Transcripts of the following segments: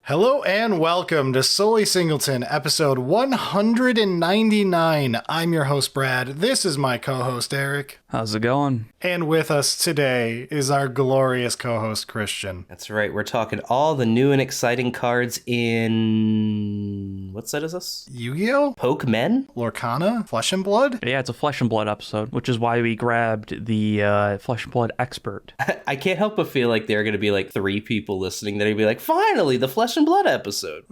Hello and welcome to Solely Singleton, episode 199. I'm your host, Brad. This is my co-host, Eric. How's it going? And with us today is our glorious co-host, Christian. That's right. We're talking all the new and exciting cards in... What set is this? Yu-Gi-Oh? Pokemen? Lorcana? Flesh and Blood? Yeah, it's a Flesh and Blood episode, which is why we grabbed the Flesh and Blood expert. I can't help but feel like there are going to be like 3 people listening that are going to be like, finally, the Flesh and Blood episode.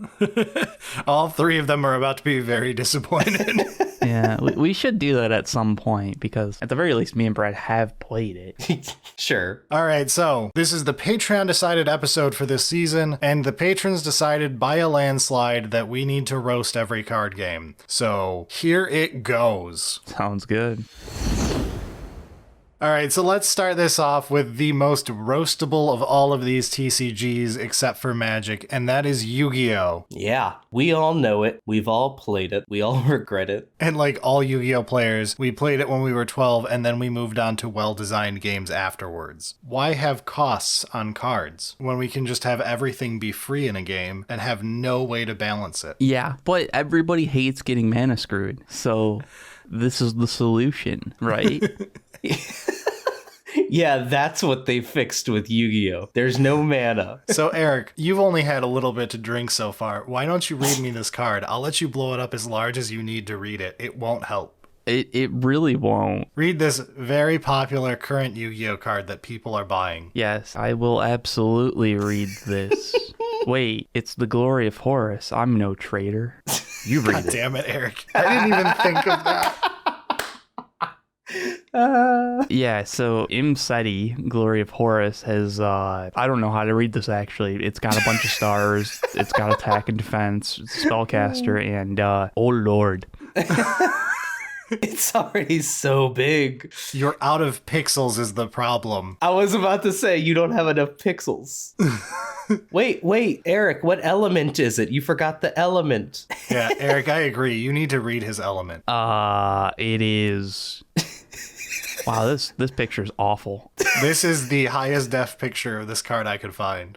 All 3 of them are about to be very disappointed. Yeah, we should do that at some point, because at the very least, me and Brad have played it. Sure. All right, so this is the Patreon-decided episode for this season, and the patrons decided by a landslide that we need to roast every card game. So here it goes. Sounds good. All right, so let's start this off with the most roastable of all of these TCGs except for Magic, and that is Yu-Gi-Oh! Yeah, we all know it. We've all played it. We all regret it. And like all Yu-Gi-Oh! Players, we played it when we were 12, and then we moved on to well-designed games afterwards. Why have costs on cards when we can just have everything be free in a game and have no way to balance it? Yeah, but everybody hates getting mana screwed, so this is the solution, right? Yeah, that's what they fixed with Yu-Gi-Oh! There's no mana. So, Eric, you've only had a little bit to drink so far. Why don't you read me this card? I'll let you blow it up as large as you need to read it. It won't help. It really won't. Read this very popular current Yu-Gi-Oh! Card that people are buying. Yes, I will absolutely read this. Wait, it's the Glory of Horus. I'm no traitor. You read God it. damn it, Eric. I didn't even think of that. Yeah, so Imseti, Glory of Horus, has, I don't know how to read this actually. It's got a bunch of stars, it's got attack and defense, it's a spellcaster, and, oh lord. It's already so big. You're out of pixels is the problem. I was about to say, you don't have enough pixels. Wait, Eric, what element is it? You forgot the element. Yeah, Eric, I agree. You need to read his element. It is... Wow, this picture's awful. This is the highest def picture of this card I could find.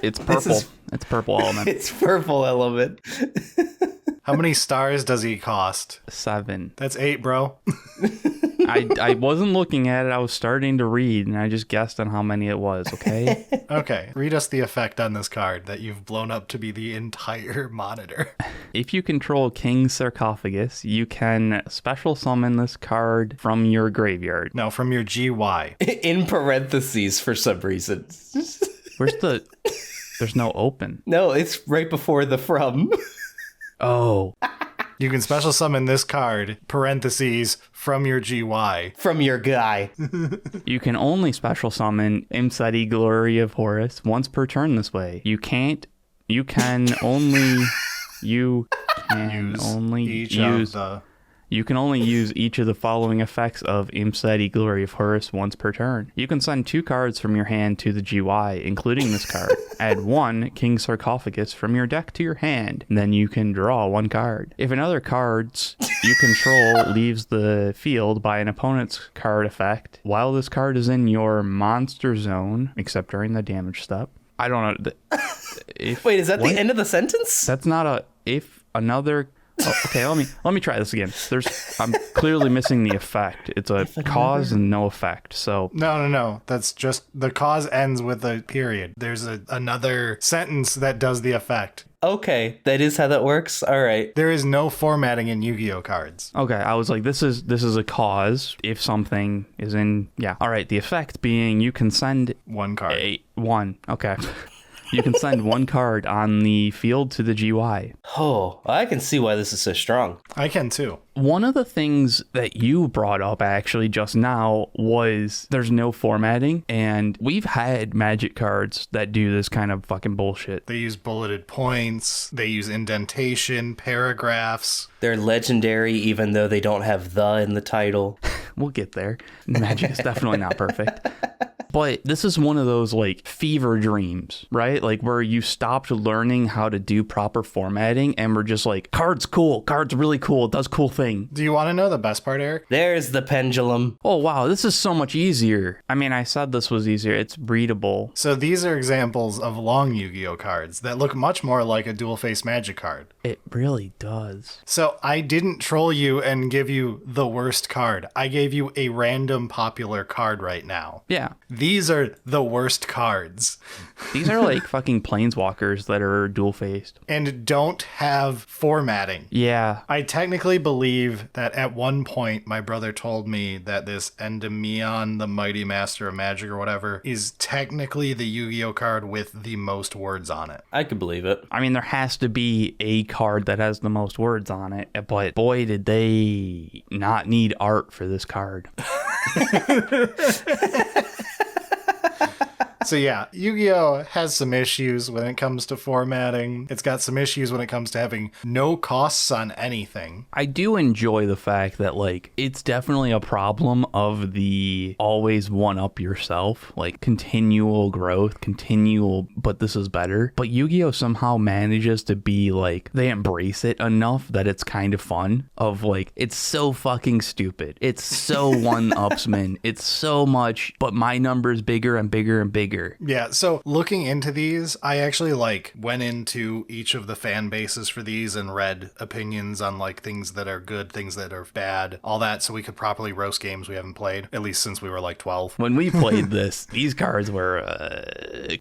It's purple. It's purple element. It's purple element. How many stars does he cost? 7. That's 8, bro. I wasn't looking at it. I was starting to read, and I just guessed on how many it was, okay? Okay, read us the effect on this card that you've blown up to be the entire monitor. If you control King's Sarcophagus, you can special summon this card from your graveyard. No, from your GY. In parentheses for some reason. Where's the... There's no open. No, it's right before the from. Oh. You can special summon this card, parentheses, from your GY. From your guy. You can only special summon Imseti, Glory of Horus once per turn this way. You can only use each of the following effects of Imseti, Glory of Horus once per turn. You can send 2 cards from your hand to the GY, including this card. Add 1 King Sarcophagus from your deck to your hand. Then you can draw 1 card. If another cards you control leaves the field by an opponent's card effect, while this card is in your monster zone, except during the damage step. I don't know. Wait, is that the end of the sentence? That's not a... If another... Oh, okay, let me try this again. I'm clearly missing the effect. It's a cause and no effect. So No. That's just the cause ends with a period. There's another sentence that does the effect. Okay, that is how that works. All right. There is no formatting in Yu-Gi-Oh cards. okay, I was like, this is a cause if something is in. Yeah. All right. The effect being you can send 1 card. One. Okay. You can send 1 card on the field to the GY. Oh, I can see why this is so strong. I can too. One of the things that you brought up actually just now was there's no formatting, and we've had Magic cards that do this kind of fucking bullshit. They use bulleted points, they use indentation, paragraphs. They're legendary even though they don't have the in the title. We'll get there. Magic is definitely not perfect. But this is one of those like fever dreams, right? Like where you stopped learning how to do proper formatting and we're just like, card's cool, card's really cool, it does cool thing. Do you want to know the best part, Eric? There's the pendulum. Oh wow, this is so much easier. I mean, I said this was easier. It's readable. So these are examples of long Yu-Gi-Oh cards that look much more like a dual-face Magic card. It really does. So I didn't troll you and give you the worst card. I gave you a random popular card right now. Yeah. These are the worst cards. These are like fucking planeswalkers that are dual-faced. And don't have formatting. Yeah. I technically believe that at one point my brother told me that this Endymion, the Mighty Master of Magic or whatever, is technically the Yu-Gi-Oh card with the most words on it. I could believe it. I mean, there has to be a card that has the most words on it, but boy, did they not need art for this card. So yeah, Yu-Gi-Oh has some issues when it comes to formatting. It's got some issues when it comes to having no costs on anything. I do enjoy the fact that, like, it's definitely a problem of the always one-up yourself, like, continual growth, but this is better. But Yu-Gi-Oh somehow manages to be, like, they embrace it enough that it's kind of fun, of, like, it's so fucking stupid. It's so one-upsman. It's so much, but my number's bigger and bigger and bigger. Yeah, so looking into these, I actually went into each of the fan bases for these and read opinions on things that are good, things that are bad, all that, so we could properly roast games we haven't played, at least since we were 12. When we played this, these cards were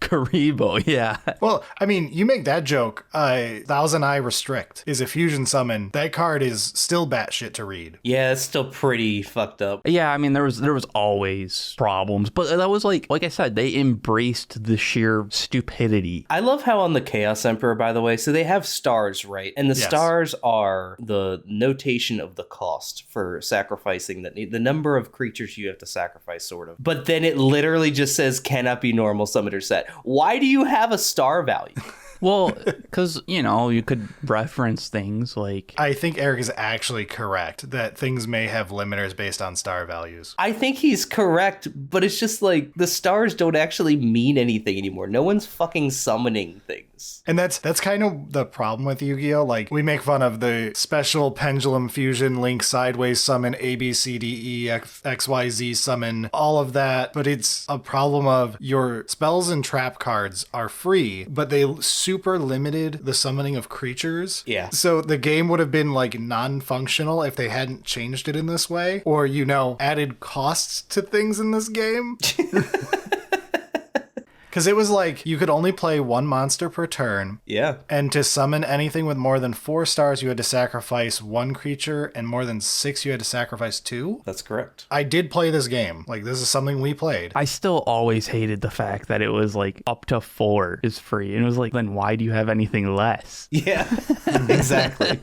Karibo, yeah. Well, I mean, you make that joke, Thousand Eye Restrict is a fusion summon. That card is still batshit to read. Yeah, it's still pretty fucked up. Yeah, I mean, there was always problems, but that was like I said, they embraced the sheer stupidity. I love how on the Chaos Emperor, by the way, so they have stars, right? And the stars are the notation of the cost for sacrificing the number of creatures you have to sacrifice, sort of. But then it literally just says cannot be normal summoner set. Why do you have a star value? Well, because, you could reference things like... I think Eric is actually correct that things may have limiters based on star values. I think he's correct, but it's just like the stars don't actually mean anything anymore. No one's fucking summoning things. And that's kind of the problem with Yu-Gi-Oh! We make fun of the special pendulum fusion, link sideways summon, A, B, C, D, E, X, Y, Z summon, all of that. But it's a problem of your spells and trap cards are free, but they super limited the summoning of creatures. Yeah. So the game would have been non-functional if they hadn't changed it in this way, or, added costs to things in this game. Because it was you could only play one monster per turn. Yeah. And to summon anything with more than 4 stars, you had to sacrifice 1 creature, and more than 6, you had to sacrifice 2. That's correct. I did play this game. This is something we played. I still always hated the fact that it was up to 4 is free. And it was then why do you have anything less? Yeah, exactly.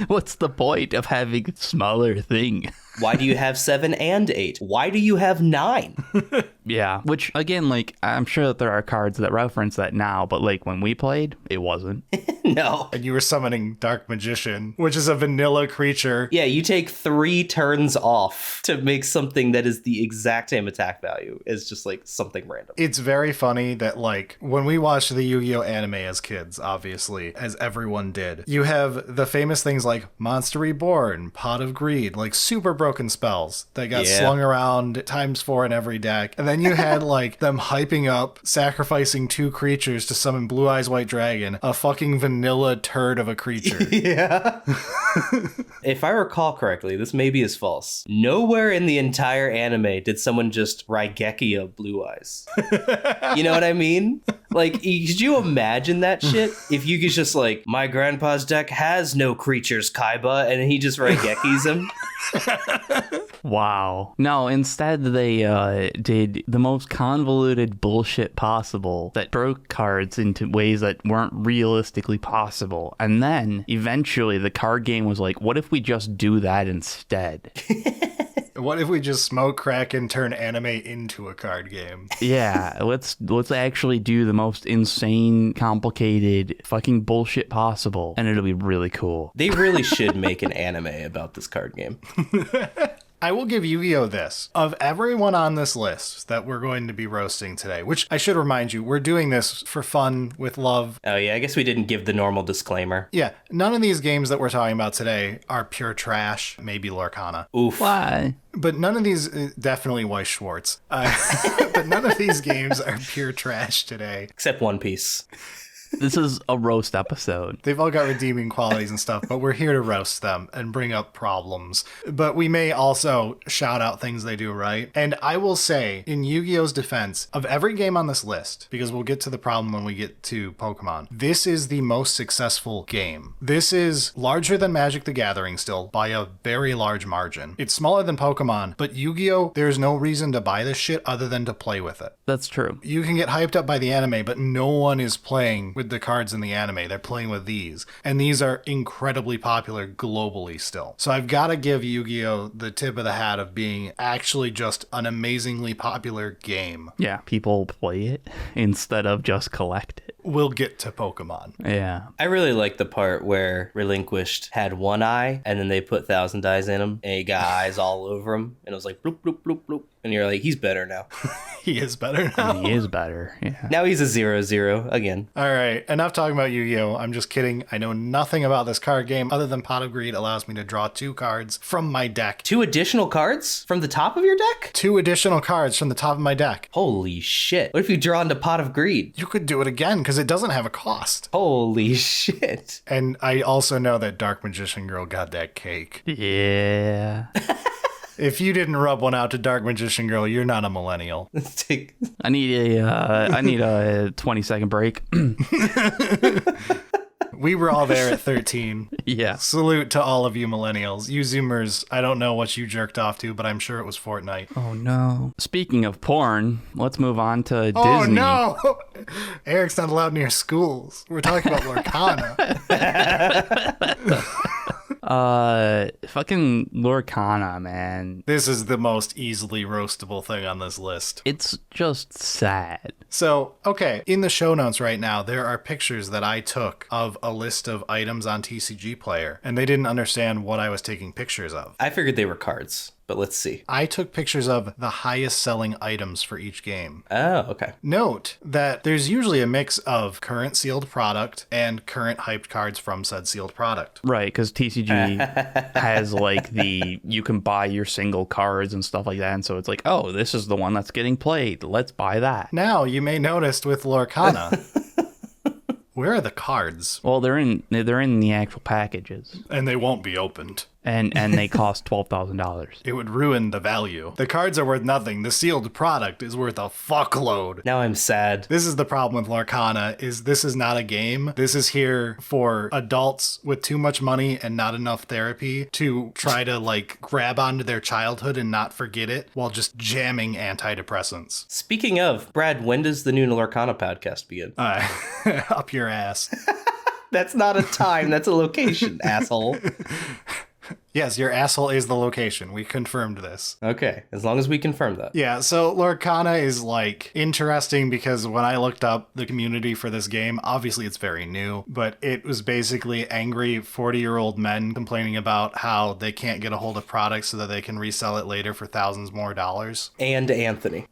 What's the point of having a smaller thing? Why do you have 7 and 8? Why do you have 9? Yeah, which again, I'm sure that there are cards that reference that now, but when we played, it wasn't. No. And you were summoning Dark Magician, which is a vanilla creature. Yeah, you take 3 turns off to make something that is the exact same attack value. It's just something random. It's very funny that when we watched the Yu-Gi-Oh anime as kids, obviously, as everyone did, you have the famous things like Monster Reborn, Pot of Greed, super broken spells that got slung around ×4 in every deck. And then you had them hyping up sacrificing 2 creatures to summon Blue Eyes White Dragon, a fucking vanilla turd of a creature. Yeah. If I recall correctly, this maybe is false. Nowhere in the entire anime did someone just Raigeki of Blue Eyes. You know what I mean? Could you imagine that shit? If you could just my grandpa's deck has no creatures, Kaiba, and he just Raigekis him. Wow. No, instead they did the most convoluted bullshit possible that broke cards into ways that weren't realistically possible. And then eventually the card game was what if we just do that instead? What if we just smoke crack and turn anime into a card game? Yeah, let's actually do the most insane, complicated, fucking bullshit possible, and it'll be really cool. They really should make an anime about this card game. I will give Yu-Gi-Oh! This. Of everyone on this list that we're going to be roasting today, which I should remind you, we're doing this for fun, with love. Oh, yeah, I guess we didn't give the normal disclaimer. Yeah, none of these games that we're talking about today are pure trash, maybe Lorcana. Oof. Why? But none of these, definitely Weiss Schwarz. But none of these games are pure trash today. Except One Piece. This is a roast episode. They've all got redeeming qualities and stuff, but we're here to roast them and bring up problems. But we may also shout out things they do right. And I will say, in Yu-Gi-Oh's defense, of every game on this list, because we'll get to the problem when we get to Pokemon, this is the most successful game. This is larger than Magic the Gathering still, by a very large margin. It's smaller than Pokemon, but Yu-Gi-Oh, there's no reason to buy this shit other than to play with it. That's true. You can get hyped up by the anime, but no one is playing with the cards in the anime. They're playing with these. And these are incredibly popular globally still. So I've got to give Yu-Gi-Oh! The tip of the hat of being actually just an amazingly popular game. Yeah, people play it instead of just collect it. We'll get to Pokemon. Yeah. I really like the part where Relinquished had one eye, and then they put 1,000 eyes in him, and he got eyes all over him, and it was like, bloop, bloop, bloop, bloop. And you're like, he's better now. He is better now. He is better. Yeah. Now he's a 0-0 again. All right, enough talking about Yu-Gi-Oh! I'm just kidding. I know nothing about this card game other than Pot of Greed allows me to draw 2 cards from my deck. 2 additional cards from the top of your deck? 2 additional cards from the top of my deck. Holy shit. What if you draw into Pot of Greed? You could do it again because it doesn't have a cost. Holy shit. And I also know that Dark Magician Girl got that cake. Yeah. If you didn't rub one out to Dark Magician Girl, you're not a millennial. I need a 20-second break. We were all there at 13. Yeah. Salute to all of you millennials. You Zoomers, I don't know what you jerked off to, but I'm sure it was Fortnite. Oh, no. Speaking of porn, let's move on to Oh, Disney. no! Eric's not allowed near schools. We're talking about Lorcana. Fucking Lorcana, man. This is the most easily roastable thing on this list. It's just sad. So, okay, in the show notes right now, there are pictures that I took of a list of items on TCG Player, and they didn't understand what I was taking pictures of. I figured they were cards, but let's see. I took pictures of the highest selling items for each game. Oh, okay. Note that there's usually a mix of current sealed product and current hyped cards from said sealed product. Right, because TCG has like you can buy your single cards and stuff like that, and so it's like, oh, this is the one that's getting played. Let's buy that. Now, you may notice with Lorcana, where are the cards? Well, they're in the actual packages, And they won't be opened. and they cost $12,000. It would ruin the value. The cards are worth nothing. The sealed product is worth a fuckload. Now I'm sad. This is the problem with Lorcana, is this is not a game. This is here for adults with too much money and not enough therapy to try to like grab onto their childhood and not forget it while just jamming antidepressants. Speaking of, Brad, when does the new Lorcana podcast begin? Up your ass. That's not a time, that's a location, asshole. Yes, your asshole is the location. We confirmed this. Okay, as long as we confirm that. Yeah, so Lorcana is like interesting because when I looked up the community for this game, obviously it's very new, but it was basically angry 40-year-old men complaining about how they can't get a hold of products so that they can resell it later for thousands more dollars. And Anthony.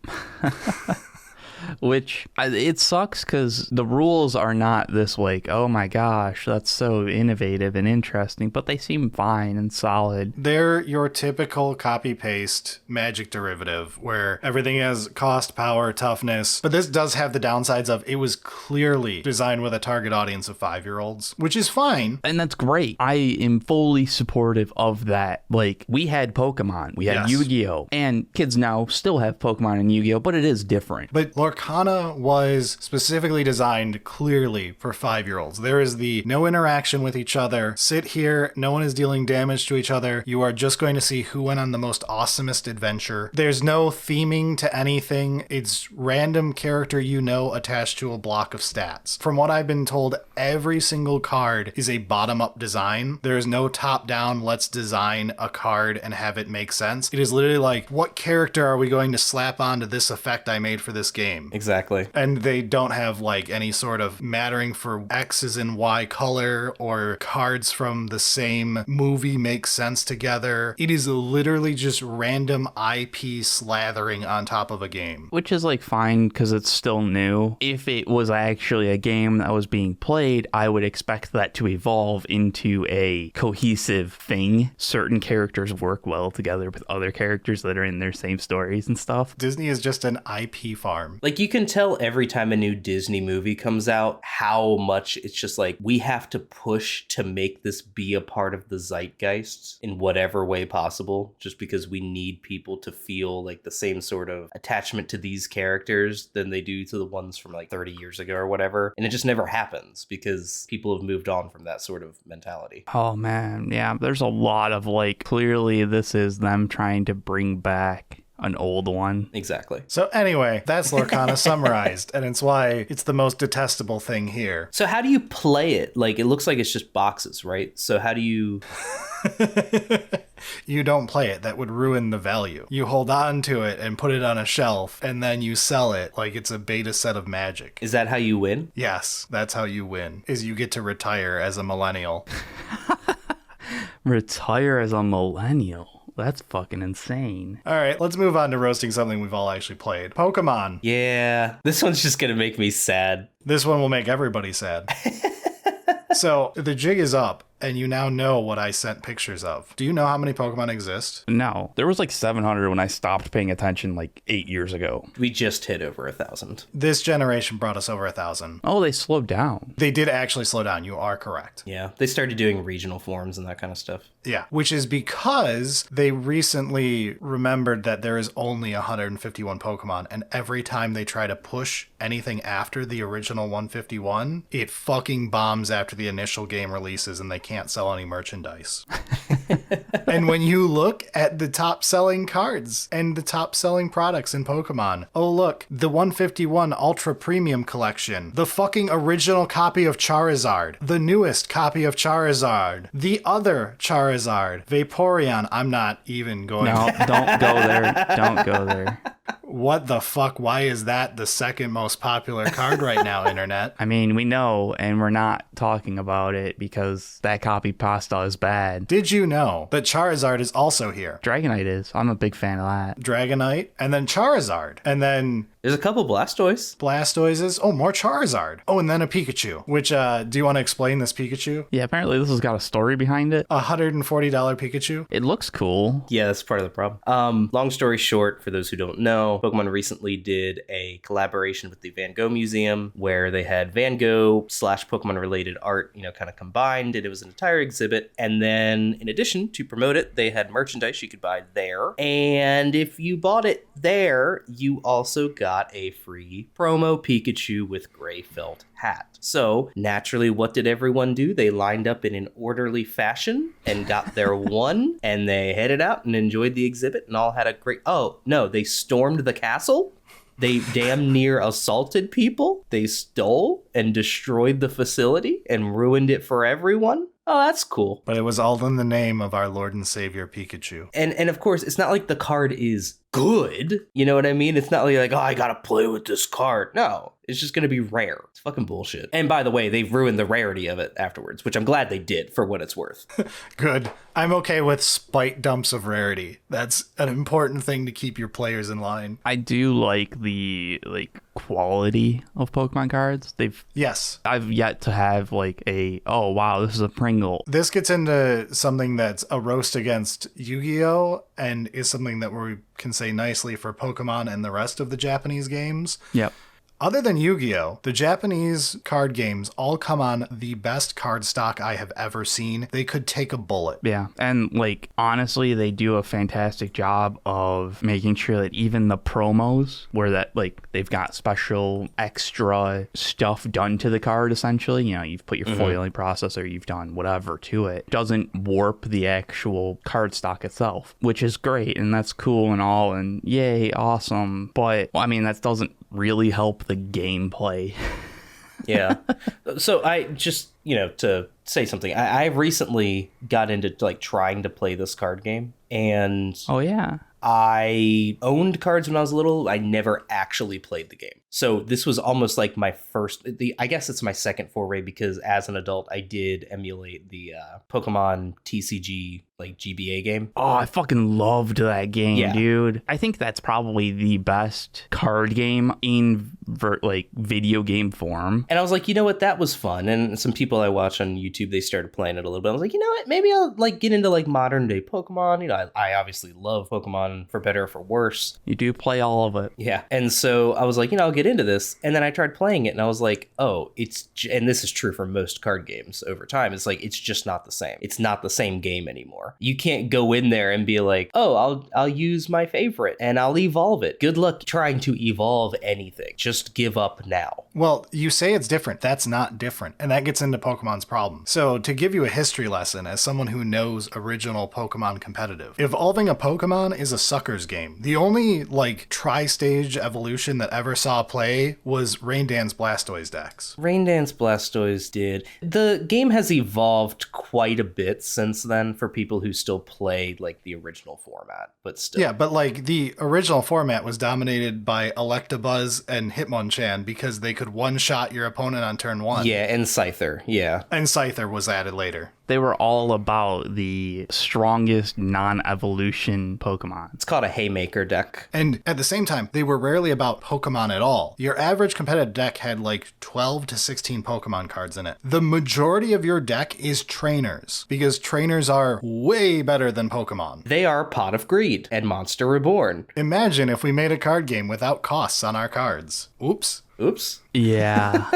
Which, it sucks because the rules are not this like, oh my gosh, that's so innovative and interesting, but they seem fine and solid. They're your typical copy-paste Magic derivative where everything has cost, power, toughness, but this does have the downsides of it was clearly designed with a target audience of 5-year-olds, which is fine. And that's great. I am fully supportive of that. Like, we had Pokemon, we had Yes. Yu-Gi-Oh! And kids now still have Pokemon and Yu-Gi-Oh! But it is different. But Lorcana was specifically designed clearly for 5-year-olds. There is the no interaction with each other. Sit here, no one is dealing damage to each other. You are just going to see who went on the most awesomest adventure. There's no theming to anything. It's random character you know attached to a block of stats. From what I've been told, every single card is a bottom-up design. There is no top-down, let's design a card and have it make sense. It is literally like, what character are we going to slap onto this effect I made for this game? game. Exactly. And they don't have like any sort of mattering for X's and Y color or cards from the same movie make sense together. It is literally just random IP slathering on top of a game. Which is like fine because it's still new. If it was actually a game that was being played, I would expect that to evolve into a cohesive thing. Certain characters work well together with other characters that are in their same stories and stuff. Disney is just an IP farm. Like, you can tell every time a new Disney movie comes out how much it's just like, we have to push to make this be a part of the zeitgeist in whatever way possible, just because we need people to feel like the same sort of attachment to these characters than they do to the ones from like 30 years ago or whatever. And it just never happens because people have moved on from that sort of mentality. Oh man, yeah, there's a lot of like, clearly this is them trying to bring back an old one. Exactly. So anyway, that's Lorcana summarized, and it's why it's the most detestable thing here. So how do you play it? Like, it looks like it's just boxes, right? So how do you... You don't play it. That would ruin the value. You hold on to it and put it on a shelf, and then you sell it like it's a beta set of Magic. Is that how you win? Yes, that's how you win, is you get to retire as a millennial. Retire as a millennial. That's fucking insane. All right, let's move on to roasting something we've all actually played. Pokemon. Yeah, this one's just gonna make me sad. This one will make everybody sad. So the jig is up, and you now know what I sent pictures of. Do you know how many Pokemon exist? No, there was like 700 when I stopped paying attention like 8 years ago. We just hit over 1,000. This generation brought us over 1,000. Oh, they slowed down. They did actually slow down. You are correct. Yeah, they started doing regional forms and that kind of stuff. Yeah, which is because they recently remembered that there is only 151 Pokemon, and every time they try to push anything after the original 151, it fucking bombs after the initial game releases and they can't sell any merchandise. And when you look at the top selling cards and the top selling products in Pokemon, oh look, the 151 Ultra Premium Collection, the fucking original copy of Charizard, the newest copy of Charizard, the other Charizard, Vaporeon. I'm not even going. No, don't go there. Don't go there. What the fuck? Why is that the second most popular card right now, internet? I mean, we know, and we're not talking about it because that copy pasta is bad. Did you know that Charizard is also here? Dragonite is. I'm a big fan of that. Dragonite, and then Charizard, and then There's a couple Blastoise. Blastoises. Oh, more Charizard. Oh, and then a Pikachu. Which, do you want to explain this Pikachu? Yeah, apparently this has got a story behind it. $140 Pikachu? It looks cool. Yeah, that's part of the problem. Long story short, for those who don't know, Pokemon recently did a collaboration with the Van Gogh Museum where they had Van Gogh / Pokemon related art, kind of combined, and it was an entire exhibit. And then in addition to promote it, they had merchandise you could buy there. And if you bought it there, you also got a free promo Pikachu with gray felt hat. So naturally, what did everyone do? They lined up in an orderly fashion and got their one, and they headed out and enjoyed the exhibit and all had a great... Oh, no, they stormed the castle. They damn near assaulted people. They stole and destroyed the facility and ruined it for everyone. Oh, that's cool. But it was all in the name of our Lord and Savior Pikachu. And of course, it's not like the card is good. You know what I mean? It's not like, oh, I gotta play with this card. No, it's just gonna be rare. It's fucking bullshit. And by the way, they've ruined the rarity of it afterwards, which I'm glad they did for what it's worth. Good. I'm okay with spite dumps of rarity. That's an important thing to keep your players in line. I do like the quality of Pokemon cards. Yes. I've yet to have oh wow, this is a Pringle. This gets into something that's a roast against Yu-Gi-Oh! And is something that we can say nicely for Pokemon and the rest of the Japanese games. Yep. Other than Yu-Gi-Oh!, the Japanese card games all come on the best card stock I have ever seen. They could take a bullet. Yeah. And honestly, they do a fantastic job of making sure that even the promos where that they've got special extra stuff done to the card, essentially, you've put your foiling processor, you've done whatever to it, doesn't warp the actual card stock itself, which is great. And that's cool and all. And yay, awesome. But that doesn't really help the gameplay. Yeah. So I just, to say something, I recently got into trying to play this card game, and oh yeah, I owned cards when I was little. I never actually played the game. So this was almost like my first, I guess it's my second foray, because as an adult, I did emulate the Pokemon TCG, like GBA game. Oh, I fucking loved that game, Yeah. dude. I think that's probably the best card game in video game form. And I was like, you know what, that was fun. And some people I watch on YouTube, they started playing it a little bit. I was like, you know what, maybe I'll like get into like modern day Pokemon. You know, I obviously love Pokemon for better or for worse. You do play all of it. Yeah. And so I was like, you know, I'll get into this. And then I tried playing it and I was like, oh, and this is true for most card games over time. It's like, it's just not the same. It's not the same game anymore. You can't go in there and be like, oh, I'll use my favorite and I'll evolve it. Good luck trying to evolve anything. Just give up now. Well, you say it's different. That's not different. And that gets into Pokemon's problem. So to give you a history lesson as someone who knows original Pokemon competitive, evolving a Pokemon is a sucker's game. The only like tri-stage evolution that ever saw play was Rain Dance Blastoise decks. Rain Dance Blastoise did. The game has evolved quite a bit since then for people who still play like the original format, but still. Yeah, but like the original format was dominated by Electabuzz and Hitmonchan because they could one-shot your opponent on turn 1. Yeah, and Scyther, yeah. And Scyther was added later. They were all about the strongest non-evolution Pokemon. It's called a Haymaker deck. And at the same time, they were rarely about Pokemon at all. Your average competitive deck had like 12 to 16 Pokemon cards in it. The majority of your deck is trainers, because trainers are way better than Pokemon. They are Pot of Greed and Monster Reborn. Imagine if we made a card game without costs on our cards. Oops. Oops. Yeah.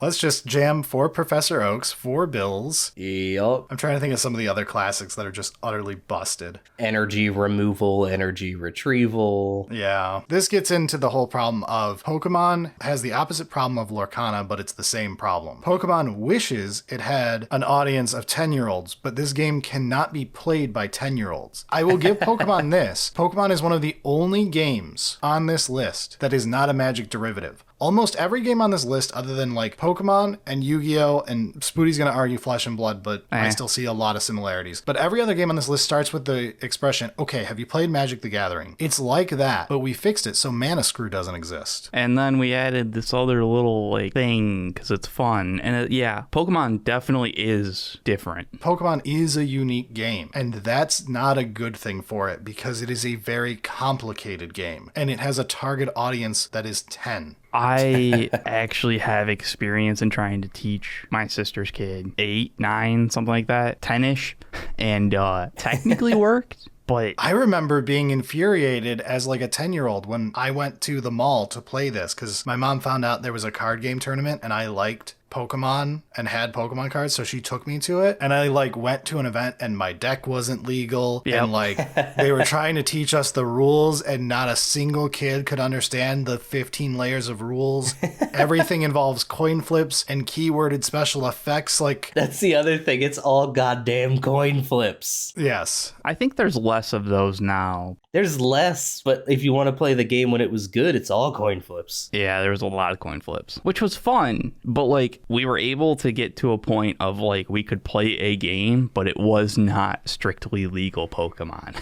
Let's just jam 4 Professor Oaks, 4 Bills. Yup. I'm trying to think of some of the other classics that are just utterly busted. Energy removal, energy retrieval. Yeah. This gets into the whole problem of Pokemon has the opposite problem of Lorcana, but it's the same problem. Pokemon wishes it had an audience of 10-year-olds, but this game cannot be played by 10-year-olds. I will give Pokemon this. Pokemon is one of the only games on this list that is not a Magic derivative. Almost every game on this list, other than like Pokemon and Yu-Gi-Oh! And Spoody's going to argue Flesh and Blood, but I still see a lot of similarities. But every other game on this list starts with the expression, okay, have you played Magic the Gathering? It's like that, but we fixed it so Mana Screw doesn't exist. And then we added this other little like thing because it's fun. And yeah, Pokemon definitely is different. Pokemon is a unique game, and that's not a good thing for it because it is a very complicated game, and it has a target audience that is 10. I actually have experience in trying to teach my sister's kid, 8, 9, something like that, 10-ish, and technically worked. But I remember being infuriated as like a 10-year-old when I went to the mall to play this because my mom found out there was a card game tournament and I liked Pokemon and had Pokemon cards, so she took me to it, and I like went to an event and my deck wasn't legal. Yep. And like they were trying to teach us the rules and not a single kid could understand the 15 layers of rules. Everything involves coin flips and keyworded special effects. Like That's the other thing. It's all goddamn coin flips. yes, I think there's less of those now. There's less, but if you want to play the game when it was good, it's all coin flips. Yeah, there was a lot of coin flips, which was fun. But like we were able to get to a point of like we could play a game, but it was not strictly legal Pokemon.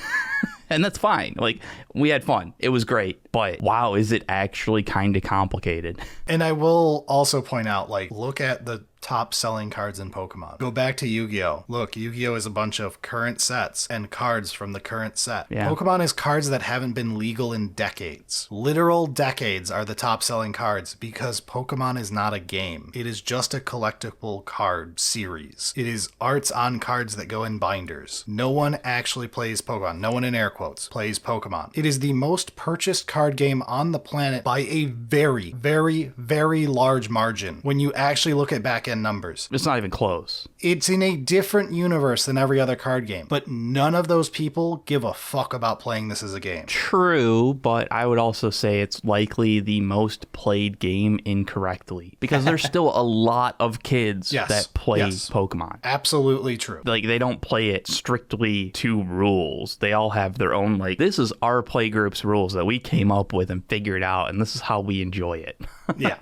And that's fine. Like, we had fun. It was great. But wow, is it actually kind of complicated? and I will also point out, like, look at the top selling cards in Pokemon. Go back to Yu-Gi-Oh! Look, Yu-Gi-Oh! Is a bunch of current sets and cards from the current set. Yeah. Pokemon is cards that haven't been legal in decades. Literal decades are the top selling cards because Pokemon is not a game. It is just a collectible card series. It is arts on cards that go in binders. No one actually plays Pokemon. No one in air quotes plays Pokemon. It is the most purchased card game on the planet by a very, very, very large margin when you actually look at back-end numbers. It's not even close. It's in a different universe than every other card game, but none of those people give a fuck about playing this as a game. True, but I would also say it's likely the most played game incorrectly because there's still a lot of kids Yes, that play yes. Pokemon. Absolutely true. Like, they don't play it strictly to rules. They all have their own, like, this is our play group's rules that we came up with and figured out, and this is how we enjoy it. Yeah,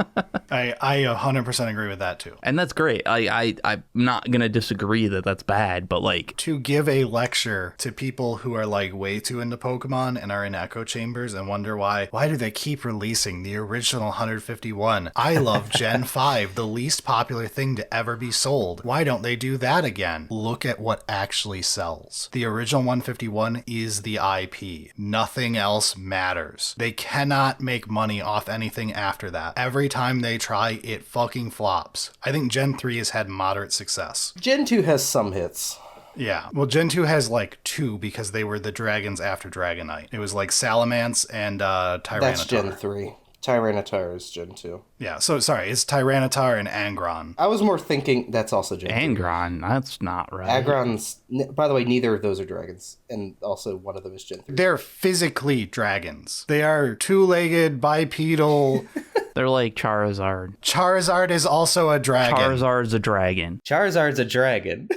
I 100% agree with that too. And that's great. I'm not going to disagree that that's bad, but like... To give a lecture to people who are like way too into Pokemon and are in echo chambers and wonder why do they keep releasing the original 151? I love Gen 5, the least popular thing to ever be sold. Why don't they do that again? Look at what actually sells. The original 151 is the IP. Nothing else matters. They cannot make money off anything after that. Every time they try, it fucking flops. I think Gen 3 has had moderate success. Gen 2 has some hits. Yeah. Well, Gen 2 has like 2 because they were the dragons after Dragonite. It was like Salamence and Tyranitar. That's Gen 3. Tyranitar is Gen 2. Yeah, so sorry, it's Tyranitar and Angron. I was more thinking that's also Gen 2. Angron, that's not right. Angron's, by the way, neither of those are dragons, and also one of them is Gen 3. They're physically dragons. They are two-legged, bipedal. They're like Charizard. Charizard is also a dragon. Charizard's a dragon. Charizard's a dragon.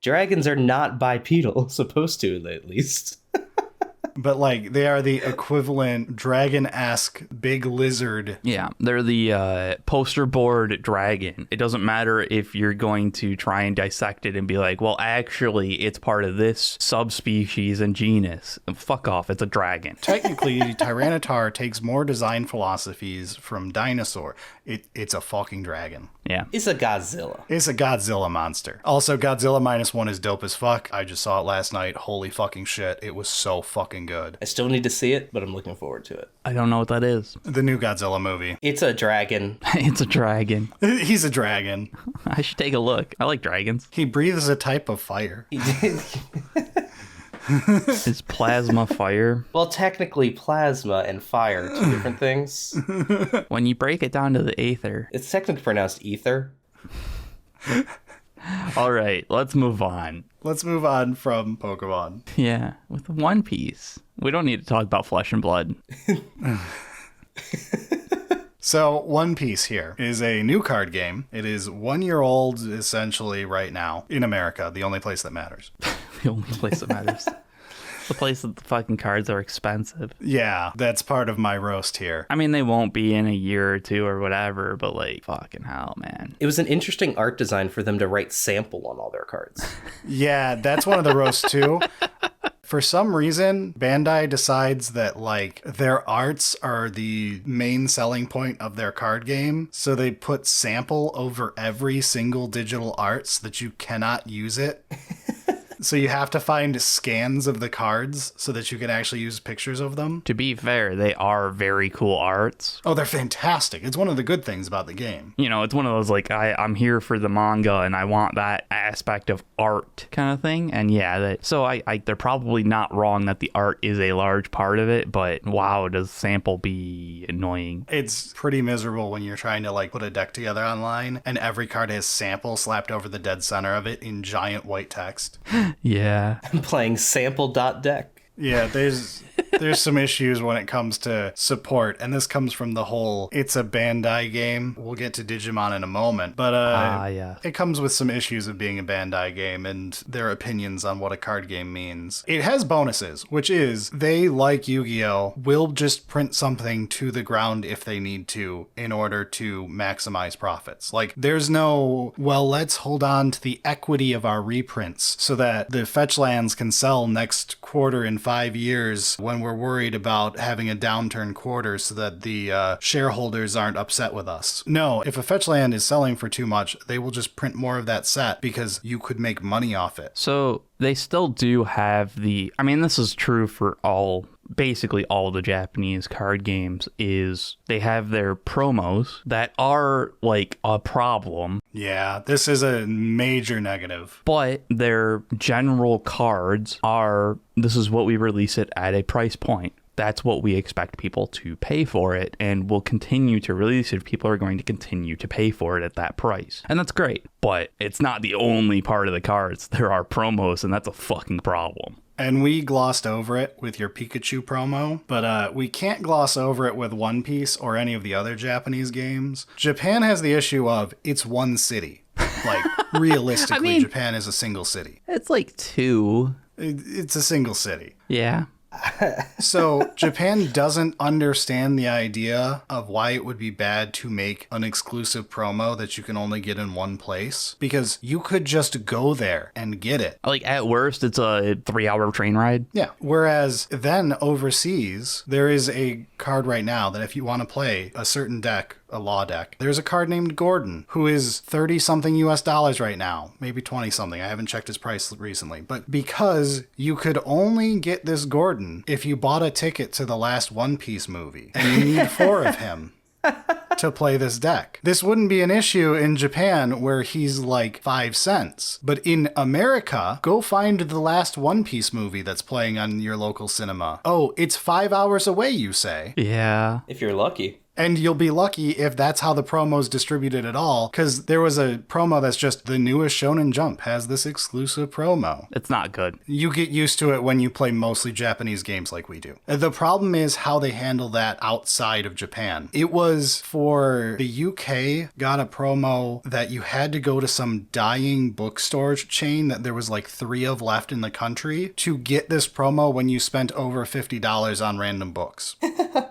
Dragons are not bipedal, supposed to at least. But, like, they are the equivalent dragon-esque big lizard. Yeah, they're the poster board dragon. It doesn't matter if you're going to try and dissect it and be like, well, actually, it's part of this subspecies and genus. Fuck off, it's a dragon. Technically, Tyranitar takes more design philosophies from Dinosaur. It's a fucking dragon. Yeah. It's a Godzilla. It's a Godzilla monster. Also, Godzilla -1 is dope as fuck. I just saw it last night. Holy fucking shit. It was so fucking good. I still need to see it, but I'm looking forward to it. I don't know what that is. The new Godzilla movie. It's a dragon. It's a dragon. He's a dragon. I should take a look. I like dragons. He breathes a type of fire. Is plasma fire? Well, technically, plasma and fire are two different things. When you break it down to the aether. It's technically pronounced ether. All right, let's move on. Let's move on from Pokemon. Yeah, with One Piece. We don't need to talk about Flesh and Blood. So, One Piece here is a new card game. It is 1 year old, essentially, right now, in America, the only place that matters. The only place that matters. The place that the fucking cards are expensive. Yeah, that's part of my roast here. I mean, they won't be in a year or two or whatever, but like, fucking hell, man. It was an interesting art design for them to write sample on all their cards. Yeah, that's one of the roasts too. For some reason, Bandai decides that, like, their arts are the main selling point of their card game, so they put sample over every single digital art so that you cannot use it. So you have to find scans of the cards so that you can actually use pictures of them. To be fair, they are very cool arts. Oh, they're fantastic. It's one of the good things about the game. You know, it's one of those, like, I'm here for the manga and I want that aspect of art kind of thing. And yeah, they're probably not wrong that the art is a large part of it, but wow, does sample be annoying. It's pretty miserable when you're trying to, like, put a deck together online and every card has sample slapped over the dead center of it in giant white text. Yeah. I'm playing sample.deck. Yeah, there's some issues when it comes to support, and this comes from the whole it's a Bandai game. We'll get to Digimon in a moment, but yeah. It comes with some issues of being a Bandai game and their opinions on what a card game means. It has bonuses, which is they, like Yu-Gi-Oh, will just print something to the ground if they need to in order to maximize profits. Like, there's no, well, let's hold on to the equity of our reprints so that the fetch lands can sell next quarter in 5 years when we're worried about having a downturn quarter so that the shareholders aren't upset with us. No, if a fetch land is selling for too much, they will just print more of that set because you could make money off it. So they still do have I mean, this is true for basically all the Japanese card games, is they have their promos that are like a problem. Yeah, this is a major negative. But their general cards this is what we release it at a price point. That's what we expect people to pay for it, and we'll continue to release it if people are going to continue to pay for it at that price. And that's great, but it's not the only part of the cards. There are promos, and that's a fucking problem. And we glossed over it with your Pikachu promo, but we can't gloss over it with One Piece or any of the other Japanese games. Japan has the issue of it's one city. Like, realistically, Japan is a single city. It's like 2. It's a single city. Yeah. So Japan doesn't understand the idea of why it would be bad to make an exclusive promo that you can only get in one place, because you could just go there and get it. Like, at worst, it's a 3-hour train ride. Yeah. Whereas then overseas, there is a card right now that if you want to play a certain deck, a law deck, there's a card named Gordon who is 30 something US dollars right now, maybe 20 something. I haven't checked his price recently, but because you could only get this Gordon if you bought a ticket to the last One Piece movie, and you need 4 of him to play this deck. This wouldn't be an issue in Japan where he's like 5 cents. But in America, go find the last One Piece movie that's playing on your local cinema. Oh, it's 5 hours away, you say? Yeah. If you're lucky. And you'll be lucky if that's how the promo's distributed at all, because there was a promo that's just the newest Shonen Jump has this exclusive promo. It's not good. You get used to it when you play mostly Japanese games like we do. The problem is how they handle that outside of Japan. It was for the UK got a promo that you had to go to some dying bookstore chain that there was like 3 of left in the country to get this promo when you spent over $50 on random books.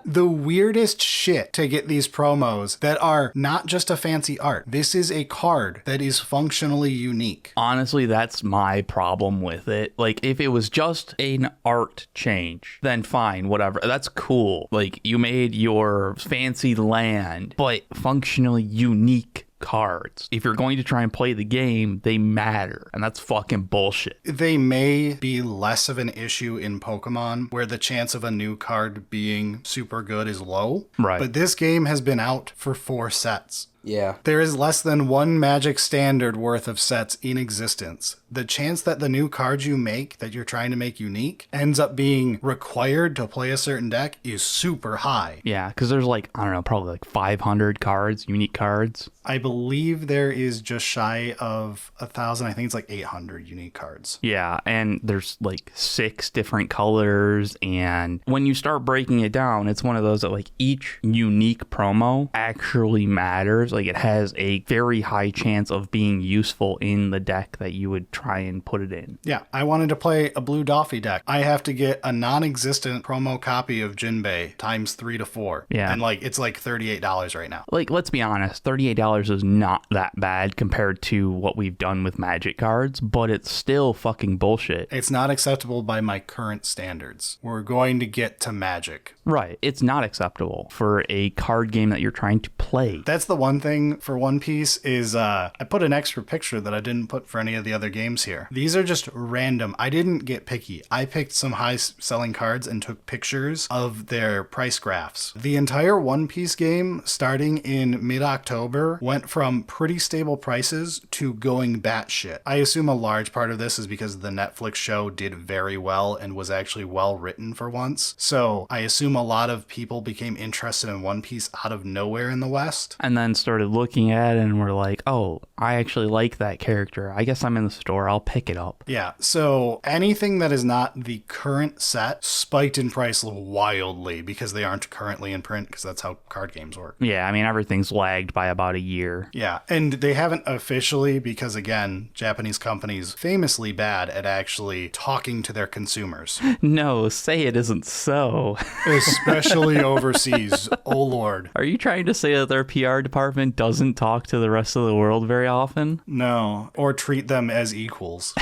The weirdest shit to get these promos that are not just a fancy art. This is a card that is functionally unique. Honestly, that's my problem with it. Like, if it was just an art change, then fine, whatever. That's cool. Like, you made your fancy land, but functionally unique cards. If you're going to try and play the game, they matter, and that's fucking bullshit. They may be less of an issue in Pokemon, where the chance of a new card being super good is low. Right. But this game has been out for 4 sets. Yeah. There is less than 1 Magic Standard worth of sets in existence. The chance that the new cards you make, that you're trying to make unique, ends up being required to play a certain deck is super high. Yeah, because there's like, I don't know, probably like 500 cards, unique cards. I believe there is just shy of 1,000. I think it's like 800 unique cards. Yeah, and there's like 6 different colors, and when you start breaking it down, it's one of those that like each unique promo actually matters. Like, it has a very high chance of being useful in the deck that you would try and put it in. Yeah, I wanted to play a blue Doffy deck. I have to get a non-existent promo copy of Jinbei times 3 to 4. Yeah. And like, it's like $38 right now. Like, let's be honest, $38 is not that bad compared to what we've done with Magic cards, but it's still fucking bullshit. It's not acceptable by my current standards. We're going to get to Magic. Right. It's not acceptable for a card game that you're trying to play. That's the one thing for One Piece is I put an extra picture that I didn't put for any of the other games here. These are just random. I didn't get picky. I picked some high selling cards and took pictures of their price graphs. The entire One Piece game, starting in mid-October, went from pretty stable prices to going batshit. I assume a large part of this is because the Netflix show did very well and was actually well written for once. So I assume a lot of people became interested in One Piece out of nowhere in the West. And then started looking at it and were like, oh, I actually like that character. I guess I'm in the store. I'll pick it up. Yeah, so anything that is not the current set spiked in price wildly because they aren't currently in print, because that's how card games work. Yeah, I mean, everything's lagged by about a year. Yeah, and they haven't officially, because again, Japanese companies famously bad at actually talking to their consumers. No, say it isn't so. Especially overseas. Oh Lord. Are you trying to say that their PR department doesn't talk to the rest of the world very often? No, or treat them as equals.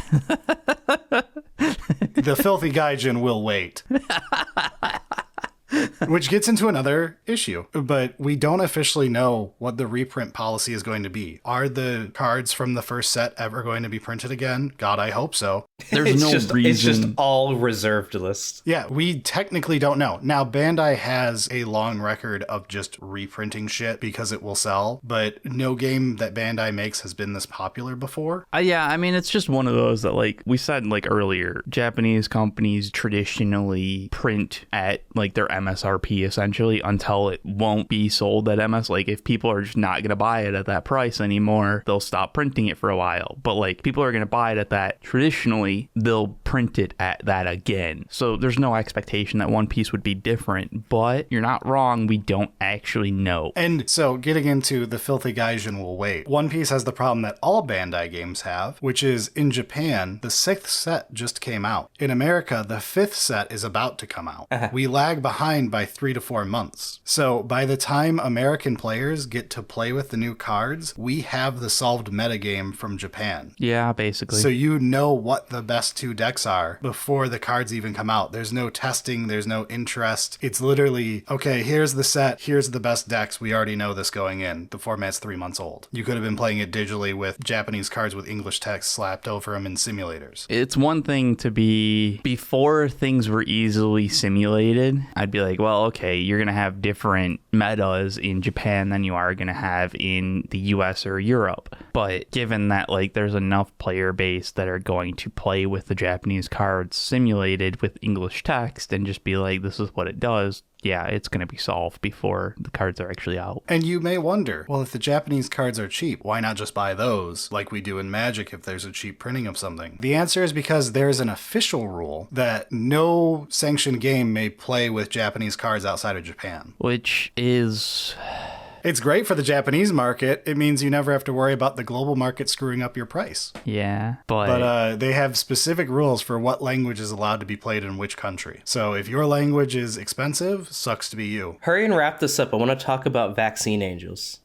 The filthy gaijin will wait. Which gets into another issue, but we don't officially know what the reprint policy is going to be. Are the cards from the first set ever going to be printed again? God, I hope so. There's It's no just, reason. It's just all reserved list. Yeah, we technically don't know. Now, Bandai has a long record of just reprinting shit because it will sell, but no game that Bandai makes has been this popular before. Yeah, I mean, it's just one of those that, like we said like earlier, Japanese companies traditionally print at like their MSRP MSRP essentially until it won't be sold at MS. Like if people are just not going to buy it at that price anymore, they'll stop printing it for a while. But like people are going to buy it at that, traditionally they'll print it at that again. So there's no expectation that One Piece would be different, but you're not wrong, we don't actually know. And so getting into the filthy gaijin will wait. One Piece has the problem that all Bandai games have, which is in Japan, the 6th set just came out. In America, the 5th set is about to come out. We lag behind by 3 to 4 months. So by the time American players get to play with the new cards, we have the solved metagame from Japan. Yeah, basically. So you know what the best 2 decks are before the cards even come out. There's no testing, there's no interest. It's literally, okay, here's the set, here's the best decks. We already know this going in. The format's 3 months old. You could have been playing it digitally with Japanese cards with English text slapped over them in simulators. It's one thing to be, before things were easily simulated, I'd be like, well, okay, you're going to have different metas in Japan than you are going to have in the US or Europe. But given that like there's enough player base that are going to play with the Japanese cards simulated with English text and just be like, this is what it does, yeah, it's going to be solved before the cards are actually out. And you may wonder, well, if the Japanese cards are cheap, why not just buy those like we do in Magic if there's a cheap printing of something? The answer is because there's an official rule that no sanctioned game may play with Japanese cards outside of Japan. Which is... It's great for the Japanese market. It means you never have to worry about the global market screwing up your price. Yeah, but... But they have specific rules for what language is allowed to be played in which country. So if your language is expensive, sucks to be you. Hurry and wrap this up. I want to talk about vaccine angels.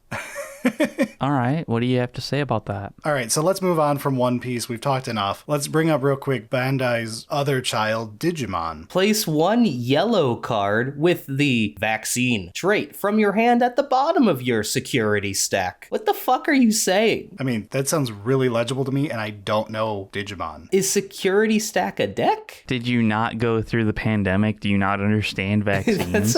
All right, what do you have to say about that? All right, so let's move on from One Piece. We've talked enough. Let's bring up real quick Bandai's other child, Digimon. Place 1 yellow card with the vaccine trait from your hand at the bottom of your security stack. What the fuck are you saying? I mean, that sounds really legible to me, and I don't know Digimon. Is security stack a deck? Did you not go through the pandemic? Do you not understand vaccines?